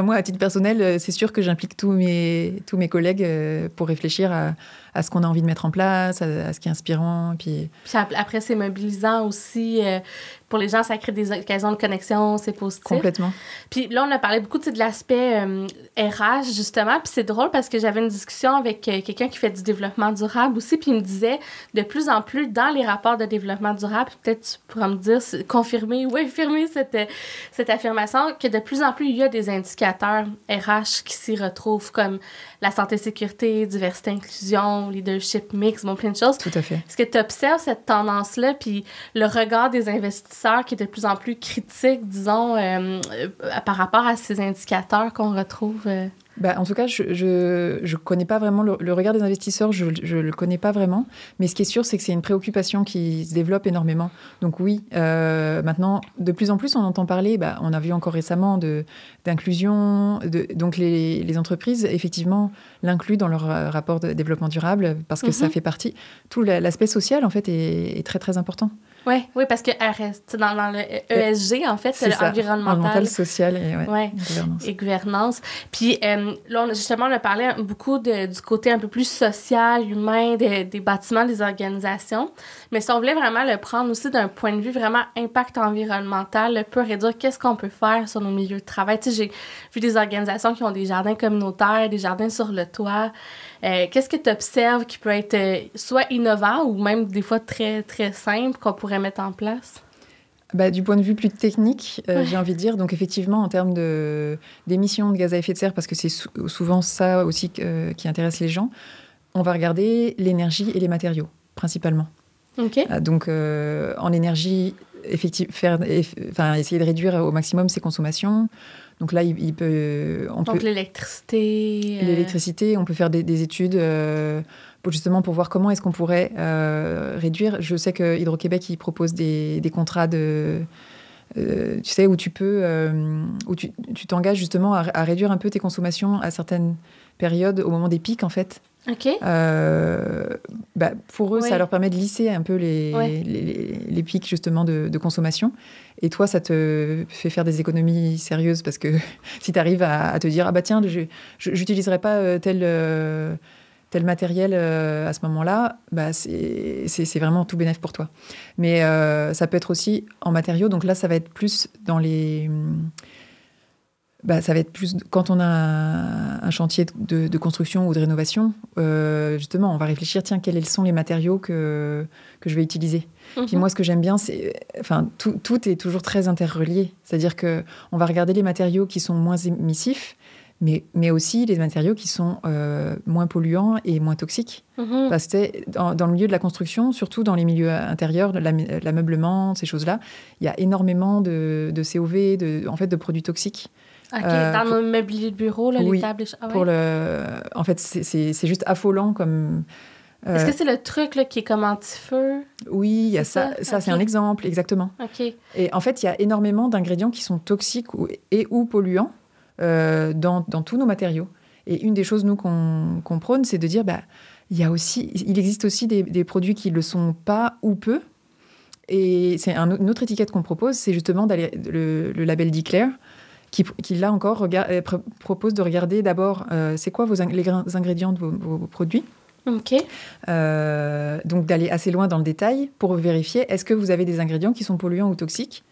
moi, à titre personnel, c'est sûr que j'implique tous mes collègues pour réfléchir à ce qu'on a envie de mettre en place, à ce qui est inspirant. Puis après, c'est mobilisant aussi. Pour les gens, ça crée des occasions de connexion, c'est positif. Complètement. Puis là, on a parlé beaucoup de l'aspect RH, justement. Puis c'est drôle parce que j'avais une discussion avec quelqu'un qui fait du développement durable aussi. Puis il me disait, de plus en plus, dans les rapports de développement durable, peut-être tu pourras me dire, confirmer ou infirmer cette affirmation, que de plus en plus, il y a des indicateurs RH qui s'y retrouvent, comme la santé, sécurité, diversité, inclusion, leadership mix, plein de choses. Tout à fait. Est-ce que tu observes cette tendance-là, puis le regard des investisseurs qui est de plus en plus critique, disons, par rapport à ces indicateurs qu'on retrouve? En tout cas, je connais pas vraiment le regard des investisseurs, je le connais pas vraiment. Mais ce qui est sûr, c'est que c'est une préoccupation qui se développe énormément. Donc oui, maintenant, de plus en plus, on entend parler, on a vu encore récemment d'inclusion. Donc les entreprises, effectivement, l'incluent dans leur rapport de développement durable parce que ça fait partie. Tout l'aspect social, en fait, est très, très important. Oui, parce que dans le ESG, en fait, c'est environnemental, social et gouvernance. Puis là, justement, on a parlé beaucoup du côté un peu plus social, humain, des bâtiments, des organisations. Mais si on voulait vraiment le prendre aussi d'un point de vue vraiment impact environnemental, pur et dur, qu'est-ce qu'on peut faire sur nos milieux de travail? Tu sais, j'ai vu des organisations qui ont des jardins communautaires, des jardins sur le toit. Qu'est-ce que tu observes qui peut être soit innovant ou même des fois très, très simple qu'on pourrait mettre en place? Du point de vue plus technique, j'ai envie de dire, donc effectivement, en termes d'émissions de gaz à effet de serre, parce que c'est souvent ça aussi qui intéresse les gens, on va regarder l'énergie et les matériaux, principalement. OK. Donc, en énergie, essayer de réduire au maximum ses consommations. Donc là, Donc l'électricité... L'électricité, on peut faire des études pour voir comment est-ce qu'on pourrait réduire. Je sais que Hydro-Québec, il propose des contrats tu sais, où tu t'engages justement à réduire un peu tes consommations à certaines périodes, au moment des pics, en fait. OK. Pour eux, ça leur permet de lisser un peu les pics, justement, de consommation. Et toi, ça te fait faire des économies sérieuses parce que si tu arrives à te dire « Ah tiens, je n'utiliserai pas tel matériel à ce moment-là », c'est vraiment tout bénef pour toi. Mais ça peut être aussi en matériaux. Donc là, ça va être plus dans les... ça va être plus quand on a un chantier de construction ou de rénovation. Justement, on va réfléchir, tiens, quels sont les matériaux que je vais utiliser. Puis moi, ce que j'aime bien, c'est... tout est toujours très interrelié. C'est-à-dire qu'on va regarder les matériaux qui sont moins émissifs, mais aussi les matériaux qui sont moins polluants et moins toxiques. Parce que dans le milieu de la construction, surtout dans les milieux intérieurs, l'ameublement, ces choses-là, il y a énormément de COV, de produits toxiques. OK, dans nos mobilier de bureau, là, les tables... En fait, c'est juste affolant comme... Est-ce que c'est le truc là, qui est comme anti-feu? Oui, il y a ça. Ça, c'est un exemple, exactement. OK. Et en fait, il y a énormément d'ingrédients qui sont toxiques ou polluants dans tous nos matériaux. Et une des choses, nous, qu'on prône, c'est de dire, il existe aussi des produits qui ne le sont pas ou peu. Et c'est une autre étiquette qu'on propose, c'est justement le label Declare. qui là encore, propose de regarder d'abord c'est quoi les ingrédients de vos produits. OK. Donc, d'aller assez loin dans le détail pour vérifier est-ce que vous avez des ingrédients qui sont polluants ou toxiques.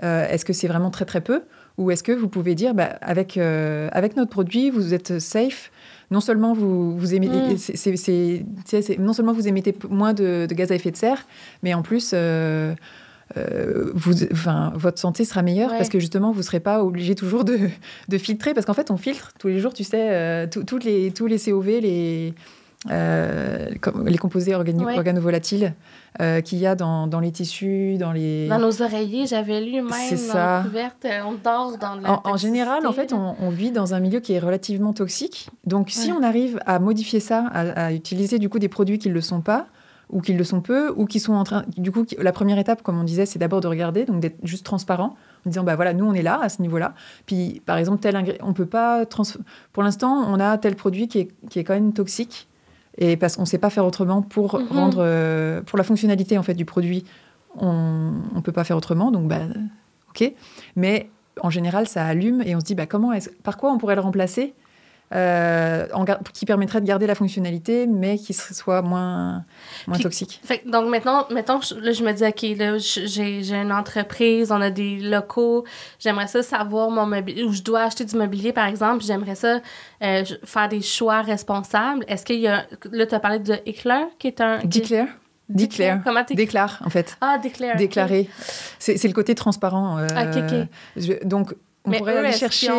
Est-ce que c'est vraiment très, très peu? Ou est-ce que vous pouvez dire, avec notre produit, vous êtes safe. Non seulement vous émettez, non seulement vous émettez moins de gaz à effet de serre, mais en plus, votre santé sera meilleure parce que justement, vous ne serez pas obligé toujours de filtrer. Parce qu'en fait, on filtre tous les jours, tu sais, tous les COV, les composés organovolatiles qu'il y a dans les tissus, dans nos oreillers, j'avais lu même dans la couverte, on dort dans la en général, en fait, on vit dans un milieu qui est relativement toxique. Donc, si on arrive à modifier ça, à utiliser du coup des produits qui ne le sont pas, ou qui le sont peu, ou qui sont en train... Du coup, la première étape, comme on disait, c'est d'abord de regarder, donc d'être juste transparent, en disant, voilà, nous, on est là, à ce niveau-là. Puis, par exemple, on peut pas... Pour l'instant, on a tel produit qui est quand même toxique, et parce qu'on ne sait pas faire autrement pour rendre... pour la fonctionnalité, en fait, du produit, on ne peut pas faire autrement, donc, OK. Mais, en général, ça allume, et on se dit, par quoi on pourrait le remplacer qui permettrait de garder la fonctionnalité, mais qui soit moins toxique. Donc, maintenant je me dis, OK, là, j'ai une entreprise, on a des locaux, j'aimerais ça savoir mon mobilier, ou je dois acheter du mobilier, par exemple, j'aimerais ça faire des choix responsables. Est-ce qu'il y a... Là, tu as parlé de Declare, qui est un... Declare. Comment Déclare, en fait. Ah, Declare. Déclarer. Okay. C'est le côté transparent. OK. Donc, on pourrait aller chercher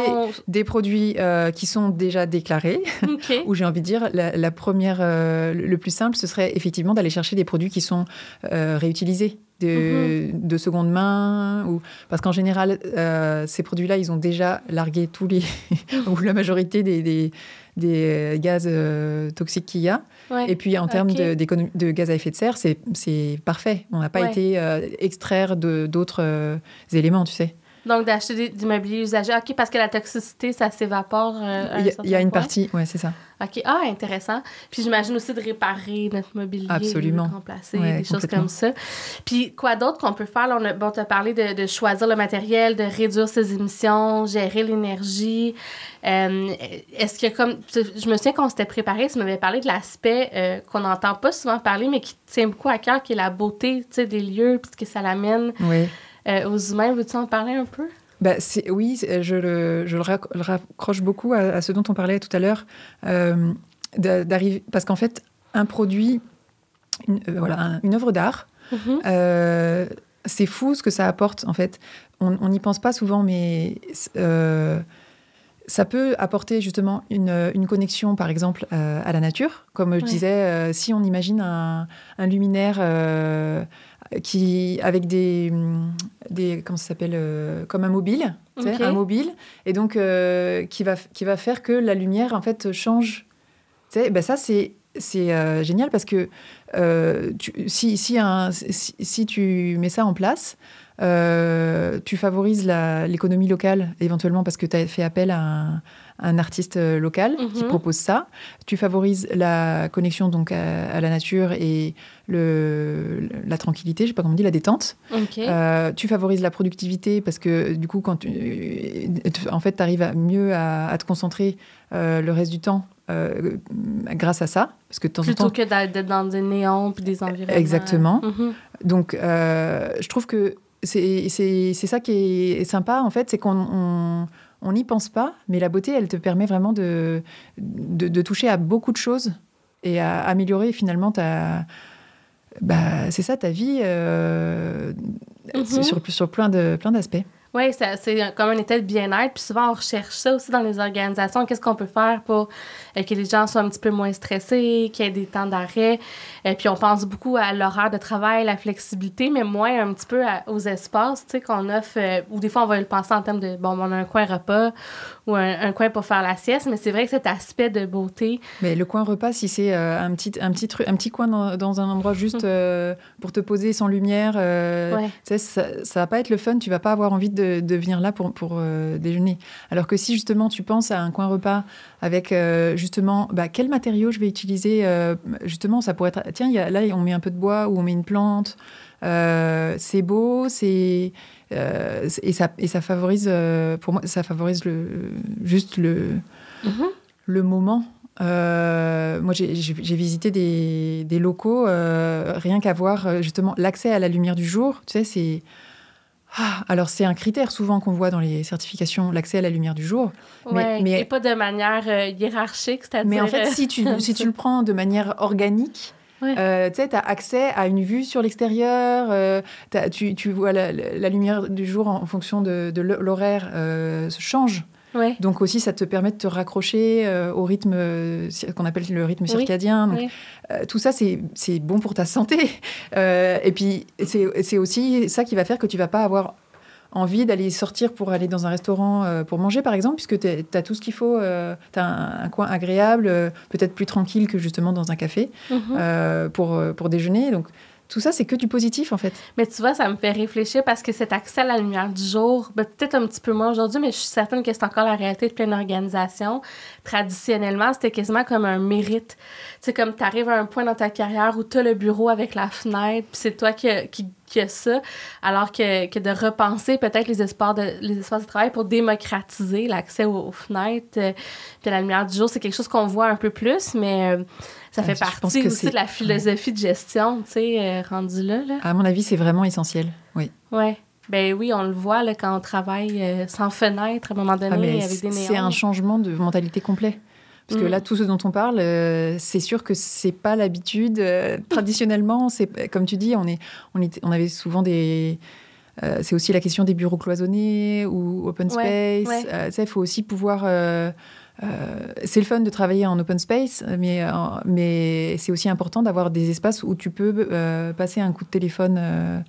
des produits qui sont déjà déclarés. Okay. Ou j'ai envie de dire, la première, le plus simple, ce serait effectivement d'aller chercher des produits qui sont réutilisés, de seconde main. Parce qu'en général, ces produits-là, ils ont déjà largué ou la majorité des gaz toxiques qu'il y a. Ouais. Et puis, en termes de gaz à effet de serre, c'est parfait. On n'a pas été extraire d'autres éléments, tu sais. Donc, d'acheter du mobilier usagé. OK, parce que la toxicité, ça s'évapore. Il y a une partie, oui, c'est ça. OK, intéressant. Puis j'imagine aussi de réparer notre mobilier. Absolument. De remplacer, des choses comme ça. Puis quoi d'autre qu'on peut faire? Là, tu as parlé de choisir le matériel, de réduire ses émissions, gérer l'énergie. Est-ce que je me souviens qu'on s'était préparé, tu m'avais parlé de l'aspect qu'on n'entend pas souvent parler, mais qui tient beaucoup à cœur, qui est la beauté des lieux, puis ce que ça l'amène. Oui. Aux humains. Veux-tu en parler un peu? Oui, je le raccroche beaucoup à ce dont on parlait tout à l'heure, d'arriver, parce qu'en fait, un produit, une œuvre d'art, c'est fou ce que ça apporte, en fait. On n'y pense pas souvent, mais ça peut apporter justement une connexion, par exemple, à la nature. Comme je disais, si on imagine un luminaire avec des comment ça s'appelle, comme un mobile, un mobile, et donc qui va faire que la lumière en fait change. Ça c'est génial parce que si tu mets ça en place, tu favorises l'économie locale éventuellement parce que tu as fait appel à un artiste local qui propose ça. Tu favorises la connexion donc à la nature et la tranquillité, je sais pas comment on dit, la détente. Tu favorises la productivité parce que du coup, quand en fait, tu arrives mieux à te concentrer le reste du temps grâce à ça. Parce que de temps Plutôt en temps, que d'être dans des néons puis des environnements. Exactement. Donc, je trouve que c'est ça qui est sympa, en fait, c'est qu'on n'y pense pas, mais la beauté, elle te permet vraiment de toucher à beaucoup de choses et à améliorer finalement ta vie sur plein d'aspects. Oui, c'est comme un état de bien-être. Puis souvent, on recherche ça aussi dans les organisations. Qu'est-ce qu'on peut faire pour que les gens soient un petit peu moins stressés, qu'il y ait des temps d'arrêt. Puis on pense beaucoup à l'horaire de travail, la flexibilité, mais moins un petit peu aux espaces qu'on offre. Ou des fois, on va le penser en termes de, on a un coin repas ou un coin pour faire la sieste. Mais c'est vrai que cet aspect de beauté... Mais le coin repas, si c'est un petit coin dans un endroit juste pour te poser sans lumière, ça va pas être le fun. Tu vas pas avoir envie de de venir là pour déjeuner. Alors que si justement tu penses à un coin repas avec justement quel matériau je vais utiliser, justement ça pourrait être tiens là on met un peu de bois ou on met une plante, c'est beau, et ça favorise pour moi ça favorise le moment. Moi, j'ai visité des locaux, rien qu'à voir justement l'accès à la lumière du jour. Tu sais, c'est... alors, c'est un critère souvent qu'on voit dans les certifications, l'accès à la lumière du jour. Mais et pas de manière hiérarchique, c'est-à-dire... Mais en fait, si tu le prends de manière organique, tu sais, tu as accès à une vue sur l'extérieur, tu vois la lumière du jour en fonction de l'horaire se change. Ouais. Donc aussi, ça te permet de te raccrocher au rythme qu'on appelle le rythme circadien. Donc, tout ça, c'est bon pour ta santé. Et puis, c'est aussi ça qui va faire que tu vas pas avoir envie d'aller sortir pour aller dans un restaurant pour manger, par exemple, puisque tu as tout ce qu'il faut. Tu as un coin agréable, peut-être plus tranquille que justement dans un café pour déjeuner. Donc, tout ça, c'est que du positif, en fait. Mais tu vois, ça me fait réfléchir parce que cet accès à la lumière du jour, peut-être un petit peu moins aujourd'hui, mais je suis certaine que c'est encore la réalité de plein d'organisations. Traditionnellement, c'était quasiment comme un mérite. Tu sais, comme tu arrives à un point dans ta carrière où tu as le bureau avec la fenêtre, puis c'est toi qui a ça, alors que de repenser peut-être les espaces de travail pour démocratiser l'accès aux fenêtres, puis à la lumière du jour, c'est quelque chose qu'on voit un peu plus, mais... ça fait partie aussi de la philosophie de gestion, tu sais, rendu là. À mon avis, c'est vraiment essentiel, oui. Ouais. Ben oui, on le voit là, quand on travaille sans fenêtre, à un moment donné, avec des néons. C'est un changement de mentalité complet. Parce que là, tout ce dont on parle, c'est sûr que c'est pas l'habitude. Traditionnellement, c'est, comme tu dis, on avait souvent des... c'est aussi la question des bureaux cloisonnés ou open space. Il faut aussi pouvoir... c'est le fun de travailler en open space, mais c'est aussi important d'avoir des espaces où tu peux passer un coup de téléphone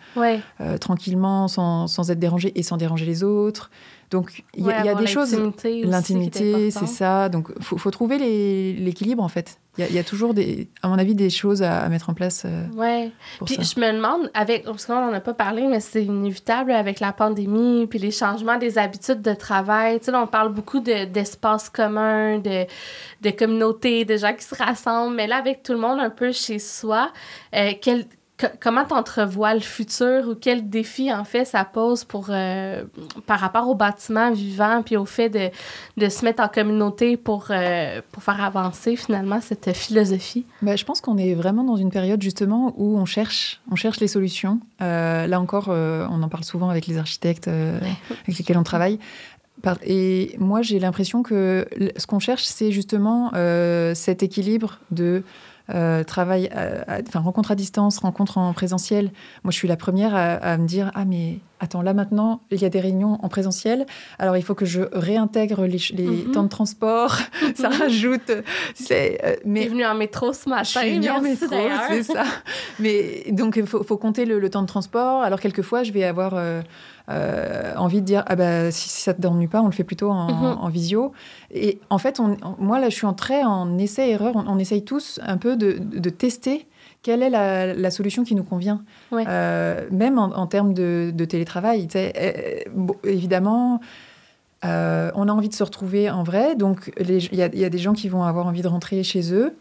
tranquillement, sans être dérangé et sans déranger les autres. Donc, il y a des choses... L'intimité, c'est ça. Donc, il faut trouver l'équilibre, en fait. Il y a toujours, à mon avis, des choses à mettre en place. Puis je me demande, parce qu'on n'en a pas parlé, mais c'est inévitable avec la pandémie, puis les changements des habitudes de travail. Tu sais, là, on parle beaucoup d'espaces communs, de communautés, de gens qui se rassemblent. Mais là, avec tout le monde un peu chez soi, comment t'entrevois le futur ou quel défi, en fait, ça pose par rapport au bâtiment vivant puis au fait de se mettre en communauté pour faire avancer, finalement, cette philosophie? Je pense qu'on est vraiment dans une période, justement, où on cherche les solutions. Là encore, on en parle souvent avec les architectes avec lesquels on travaille. Et moi, j'ai l'impression que ce qu'on cherche, c'est justement cet équilibre de... travail, rencontre à distance, rencontre en présentiel. Moi, je suis la première à me dire « Ah, mais attends, là, maintenant, il y a des réunions en présentiel. Alors, il faut que je réintègre les temps de transport. Ça rajoute... mais... T'es venue en métro ce matin. Je suis venue en métro, c'est ça. Mais, donc, il faut compter le temps de transport. Alors, quelquefois, je vais avoir... envie de dire si ça te ennuie pas, on le fait plutôt en visio. Et en fait, moi là, je suis en essai-erreur. On essaye tous un peu de tester quelle est la solution qui nous convient, même en termes de télétravail. Évidemment, on a envie de se retrouver en vrai, donc il y a des gens qui vont avoir envie de rentrer chez eux.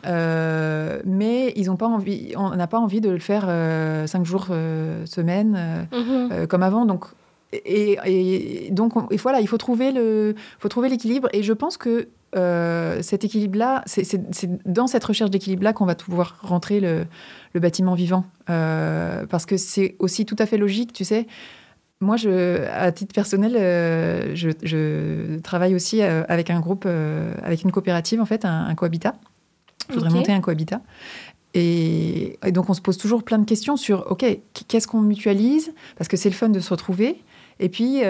Mais ils ont pas envie, on n'a pas envie de le faire 5 jours semaine comme avant. Donc, donc voilà, il faut trouver l'équilibre. Et je pense que cet équilibre-là, c'est dans cette recherche d'équilibre-là qu'on va pouvoir rentrer le bâtiment vivant. Parce que c'est aussi tout à fait logique, tu sais. Moi, à titre personnel, je travaille aussi avec un groupe, avec une coopérative, en fait, un cohabitat. Je voudrais monter un cohabitat. Et donc, on se pose toujours plein de questions sur, OK, qu'est-ce qu'on mutualise? Parce que c'est le fun de se retrouver. Et puis,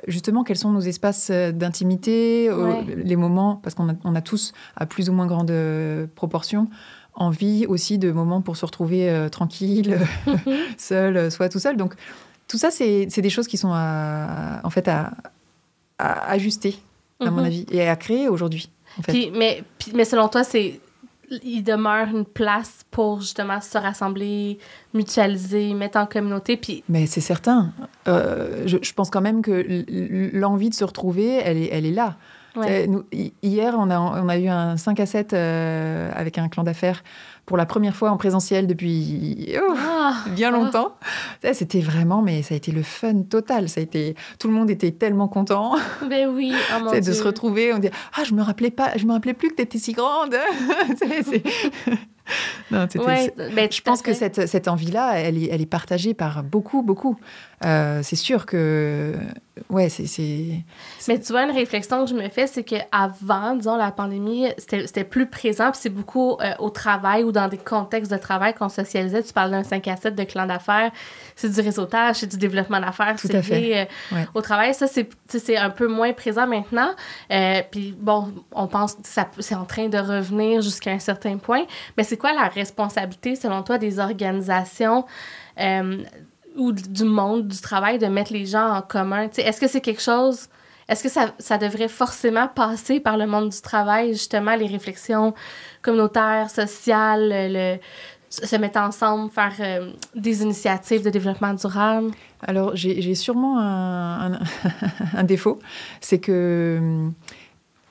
justement, quels sont nos espaces d'intimité, les moments, parce qu'on a tous, à plus ou moins grande proportion, envie aussi de moments pour se retrouver tranquille, seul, soit tout seul. Donc, tout ça, c'est des choses qui sont à ajuster, à mon avis, et à créer aujourd'hui. En fait. Mais selon toi, il demeure une place pour justement se rassembler, mutualiser, mettre en communauté. Puis... Mais c'est certain. Je pense quand même que l'envie de se retrouver, elle est là. Ouais. Nous, hier, on a eu un 5 à 7 avec un clan d'affaires pour la première fois en présentiel depuis bien longtemps. C'était vraiment, mais ça a été le fun total. Tout le monde était tellement content. Ben oui, oh mon Dieu. De se retrouver, on dit je me rappelais plus que tu étais si grande. Non, je pense que cette envie-là, elle est partagée par beaucoup, beaucoup. C'est sûr que... Ouais, Mais tu vois, une réflexion que je me fais, c'est qu'avant, disons, la pandémie, c'était plus présent, puis c'est beaucoup au travail ou dans des contextes de travail qu'on socialisait. Tu parles d'un 5 à 7 de clan d'affaires, c'est du réseautage, c'est du développement d'affaires, tout à fait. Au travail. Ça, c'est un peu moins présent maintenant. Puis bon, on pense que c'est en train de revenir jusqu'à un certain point. Mais c'est quoi la responsabilité, selon toi, des organisations ou du monde du travail de mettre les gens en commun? T'sais, est-ce que c'est quelque chose... Est-ce que ça devrait forcément passer par le monde du travail, justement, les réflexions communautaires, sociales, se mettre ensemble, faire des initiatives de développement durable? Alors, j'ai sûrement un défaut, c'est que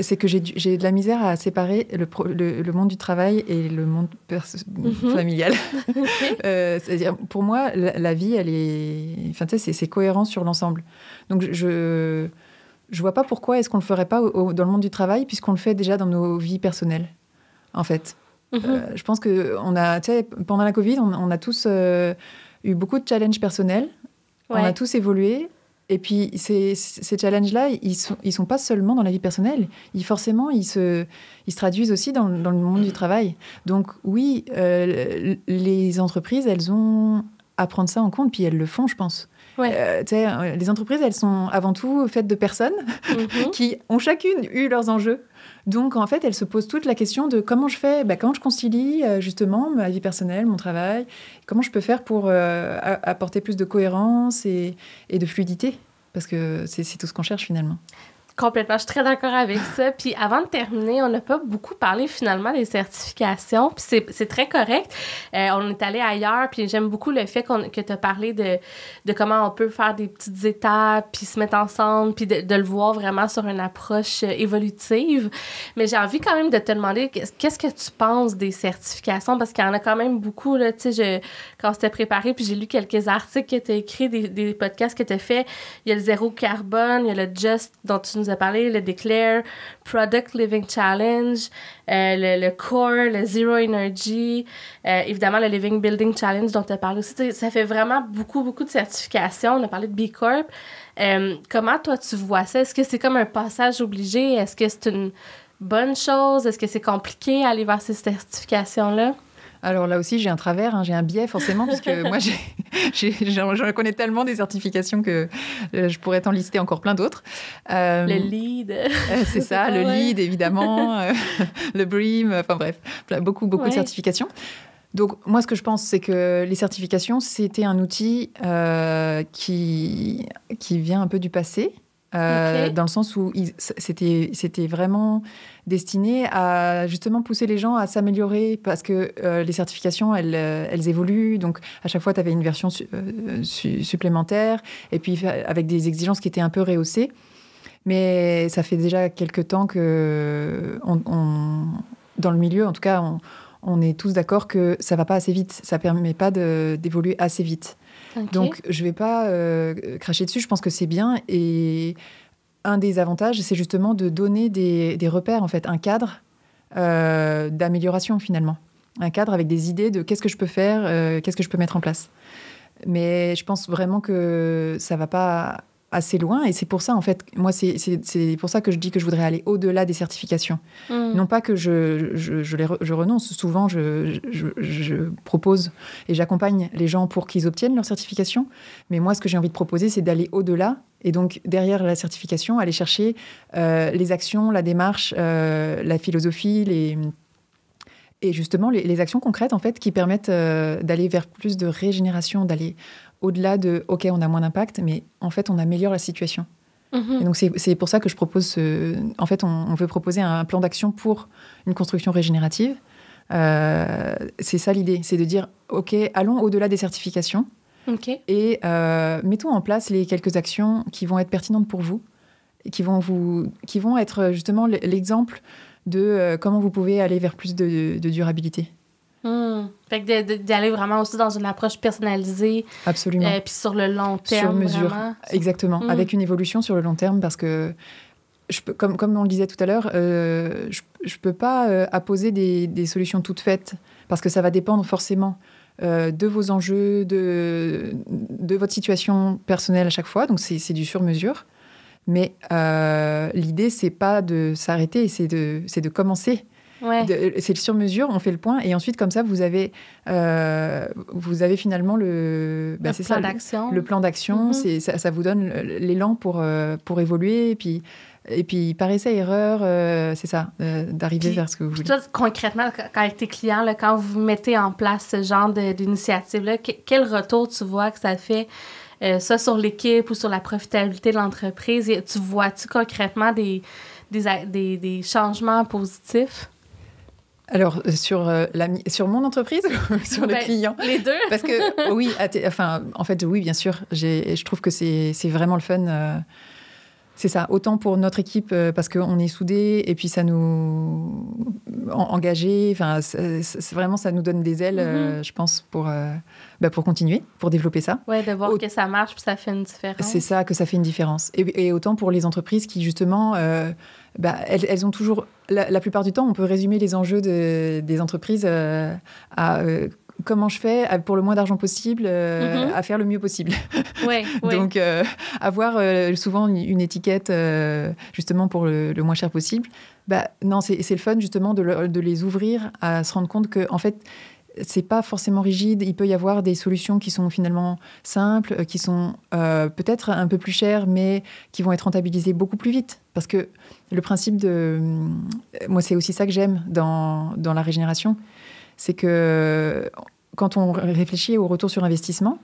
j'ai de la misère à séparer le monde du travail et le monde familial. Okay. C'est-à-dire, pour moi, la vie, elle est... Enfin, tu sais, c'est cohérent sur l'ensemble. Donc, je vois pas pourquoi est-ce qu'on le ferait pas dans le monde du travail, puisqu'on le fait déjà dans nos vies personnelles, en fait. Je pense que pendant la Covid, on a tous eu beaucoup de challenges personnels. Ouais. On a tous évolué. Et puis, ces challenges-là, ils sont pas seulement dans la vie personnelle. Forcément, ils se traduisent aussi dans le monde du travail. Donc, oui, les entreprises, elles ont à prendre ça en compte, puis elles le font, je pense. Ouais. Les entreprises, elles sont avant tout faites de personnes qui ont chacune eu leurs enjeux. Donc, en fait, elles se posent toute la question de comment je fais, comment je concilie justement ma vie personnelle, mon travail, comment je peux faire pour apporter plus de cohérence et de fluidité, parce que c'est tout ce qu'on cherche finalement. Complètement, je suis très d'accord avec ça. Puis avant de terminer, on n'a pas beaucoup parlé finalement des certifications, puis c'est très correct. On est allé ailleurs, puis j'aime beaucoup le fait que tu as parlé de comment on peut faire des petites étapes, puis se mettre ensemble, puis de le voir vraiment sur une approche évolutive. Mais j'ai envie quand même de te demander, qu'est-ce que tu penses des certifications? Parce qu'il y en a quand même beaucoup, là, tu sais, quand on s'était préparé, puis j'ai lu quelques articles que tu as écrits, des podcasts que tu as fait. Il y a le zéro carbone, il y a le Just dont tu nous a parlé, le Declare, Product Living Challenge, le Core, le Zero Energy, évidemment le Living Building Challenge dont tu as parlé aussi. Ça fait vraiment beaucoup, beaucoup de certifications. On a parlé de B Corp. Comment, toi, tu vois ça? Est-ce que c'est comme un passage obligé? Est-ce que c'est une bonne chose? Est-ce que c'est compliqué aller vers ces certifications-là? Alors là aussi, j'ai un travers, j'ai un biais forcément, parce que moi, j'en connais tellement des certifications que je pourrais t'en lister encore plein d'autres. Le LEED. C'est ça, le LEED, évidemment, le BREEAM, enfin bref, beaucoup de certifications. Donc moi, ce que je pense, c'est que les certifications, c'était un outil qui vient un peu du passé. Dans le sens où c'était vraiment destiné à justement pousser les gens à s'améliorer, parce que les certifications, elles évoluent. Donc, à chaque fois, tu avais une version supplémentaire, et puis avec des exigences qui étaient un peu rehaussées. Mais ça fait déjà quelques temps que, dans le milieu, en tout cas, on est tous d'accord que ça ne va pas assez vite. Ça ne permet pas d'évoluer assez vite. Okay. Donc, je ne vais pas cracher dessus. Je pense que c'est bien. Et un des avantages, c'est justement de donner des repères, en fait, un cadre d'amélioration, finalement. Un cadre avec des idées de qu'est-ce que je peux faire, qu'est-ce que je peux mettre en place. Mais je pense vraiment que ça ne va pas assez loin. Et c'est pour ça, en fait, moi, c'est pour ça que je dis que je voudrais aller au-delà des certifications. Non pas que je renonce. Souvent, je propose et j'accompagne les gens pour qu'ils obtiennent leur certification. Mais moi, ce que j'ai envie de proposer, c'est d'aller au-delà. Et donc, derrière la certification, aller chercher les actions, la démarche, la philosophie, et justement les actions concrètes, en fait, qui permettent d'aller vers plus de régénération, d'aller au-delà de « OK, on a moins d'impact », mais en fait, on améliore la situation. Et donc, c'est pour ça que je propose... En fait, on veut proposer un plan d'action pour une construction régénérative, C'est ça l'idée, c'est de dire, OK, allons au-delà des certifications et mettons en place les quelques actions qui vont être pertinentes pour vous et qui vont être justement l'exemple de comment vous pouvez aller vers plus de durabilité. Fait que d'aller vraiment aussi dans une approche personnalisée. Absolument. Puis sur le long terme. Sur mesure. Vraiment. Exactement. Avec une évolution sur le long terme parce que, comme on le disait tout à l'heure, je ne peux pas apposer des solutions toutes faites parce que ça va dépendre forcément de vos enjeux, de votre situation personnelle à chaque fois. Donc, c'est du sur-mesure. Mais l'idée, c'est pas de s'arrêter, c'est de commencer. Ouais. C'est le sur-mesure, on fait le point, et ensuite, comme ça, vous avez finalement le plan d'action. Ça vous donne l'élan pour évoluer, et puis par essai-erreur, c'est ça, d'arriver vers ce que vous voulez. Toi, concrètement, avec tes clients, là, quand vous mettez en place ce genre d'initiative-là, quel retour tu vois que ça fait soit sur l'équipe ou sur la profitabilité de l'entreprise? Tu vois-tu concrètement des changements positifs? Alors, sur mon entreprise ou sur le client? Les deux. Parce que, oui, en fait, oui, bien sûr. Je trouve que c'est vraiment le fun. C'est ça, autant pour notre équipe, parce qu'on est soudés, et puis ça nous engagés. Enfin, vraiment, ça nous donne des ailes, je pense, pour continuer, pour développer ça. Oui, de voir que ça marche, puis ça fait une différence. C'est ça, que ça fait une différence. Et autant pour les entreprises qui, justement, elles ont toujours... La plupart du temps, on peut résumer les enjeux des entreprises à... comment je fais pour le moins d'argent possible à faire le mieux possible. Ouais. Donc, avoir souvent une étiquette justement pour le moins cher possible, non, c'est le fun justement de les ouvrir à se rendre compte que, en fait, c'est pas forcément rigide. Il peut y avoir des solutions qui sont finalement simples, qui sont peut-être un peu plus chères, mais qui vont être rentabilisées beaucoup plus vite. Parce que le principe moi, c'est aussi ça que j'aime dans la régénération. C'est que quand on réfléchit au retour sur investissement,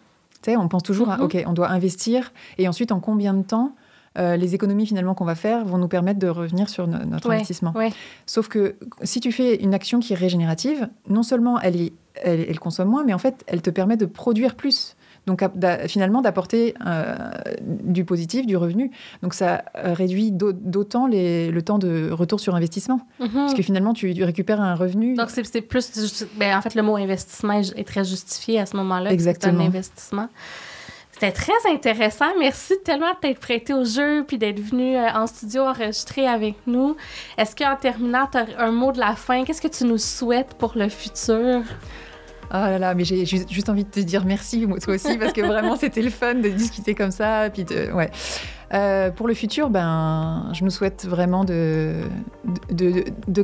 on pense toujours à, OK, on doit investir, et ensuite, en combien de temps les économies finalement qu'on va faire vont nous permettre de revenir sur notre investissement. Ouais. Sauf que si tu fais une action qui est régénérative, non seulement elle consomme moins, mais en fait, elle te permet de produire plus. Donc, finalement, d'apporter du positif, du revenu. Donc, ça réduit d'autant le temps de retour sur investissement. Parce que finalement, tu récupères un revenu. Donc, c'est plus... en fait, le mot investissement est très justifié à ce moment-là. Exactement. C'est un investissement. C'était très intéressant. Merci tellement de t'être prêté au jeu puis d'être venu en studio enregistrer avec nous. Est-ce qu'en terminant, tu as un mot de la fin? Qu'est-ce que tu nous souhaites pour le futur? Ah là là, mais j'ai juste envie de te dire merci, toi aussi, parce que vraiment, c'était le fun de discuter comme ça. Puis pour le futur, je nous souhaite vraiment de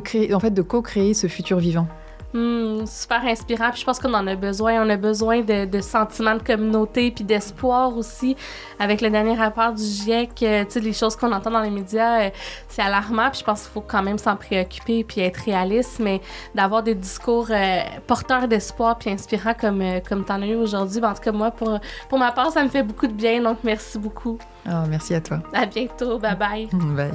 créer, en fait, de co-créer ce futur vivant. Super inspirant. Puis je pense qu'on en a besoin. On a besoin de sentiments de communauté puis d'espoir aussi. Avec le dernier rapport du GIEC, tu sais, les choses qu'on entend dans les médias, c'est alarmant. Puis je pense qu'il faut quand même s'en préoccuper puis être réaliste, mais d'avoir des discours porteurs d'espoir puis inspirants comme t'en as eu aujourd'hui. En tout cas, moi, pour ma part, ça me fait beaucoup de bien. Donc, merci beaucoup. Oh, merci à toi. À bientôt. Bye bye. Bye.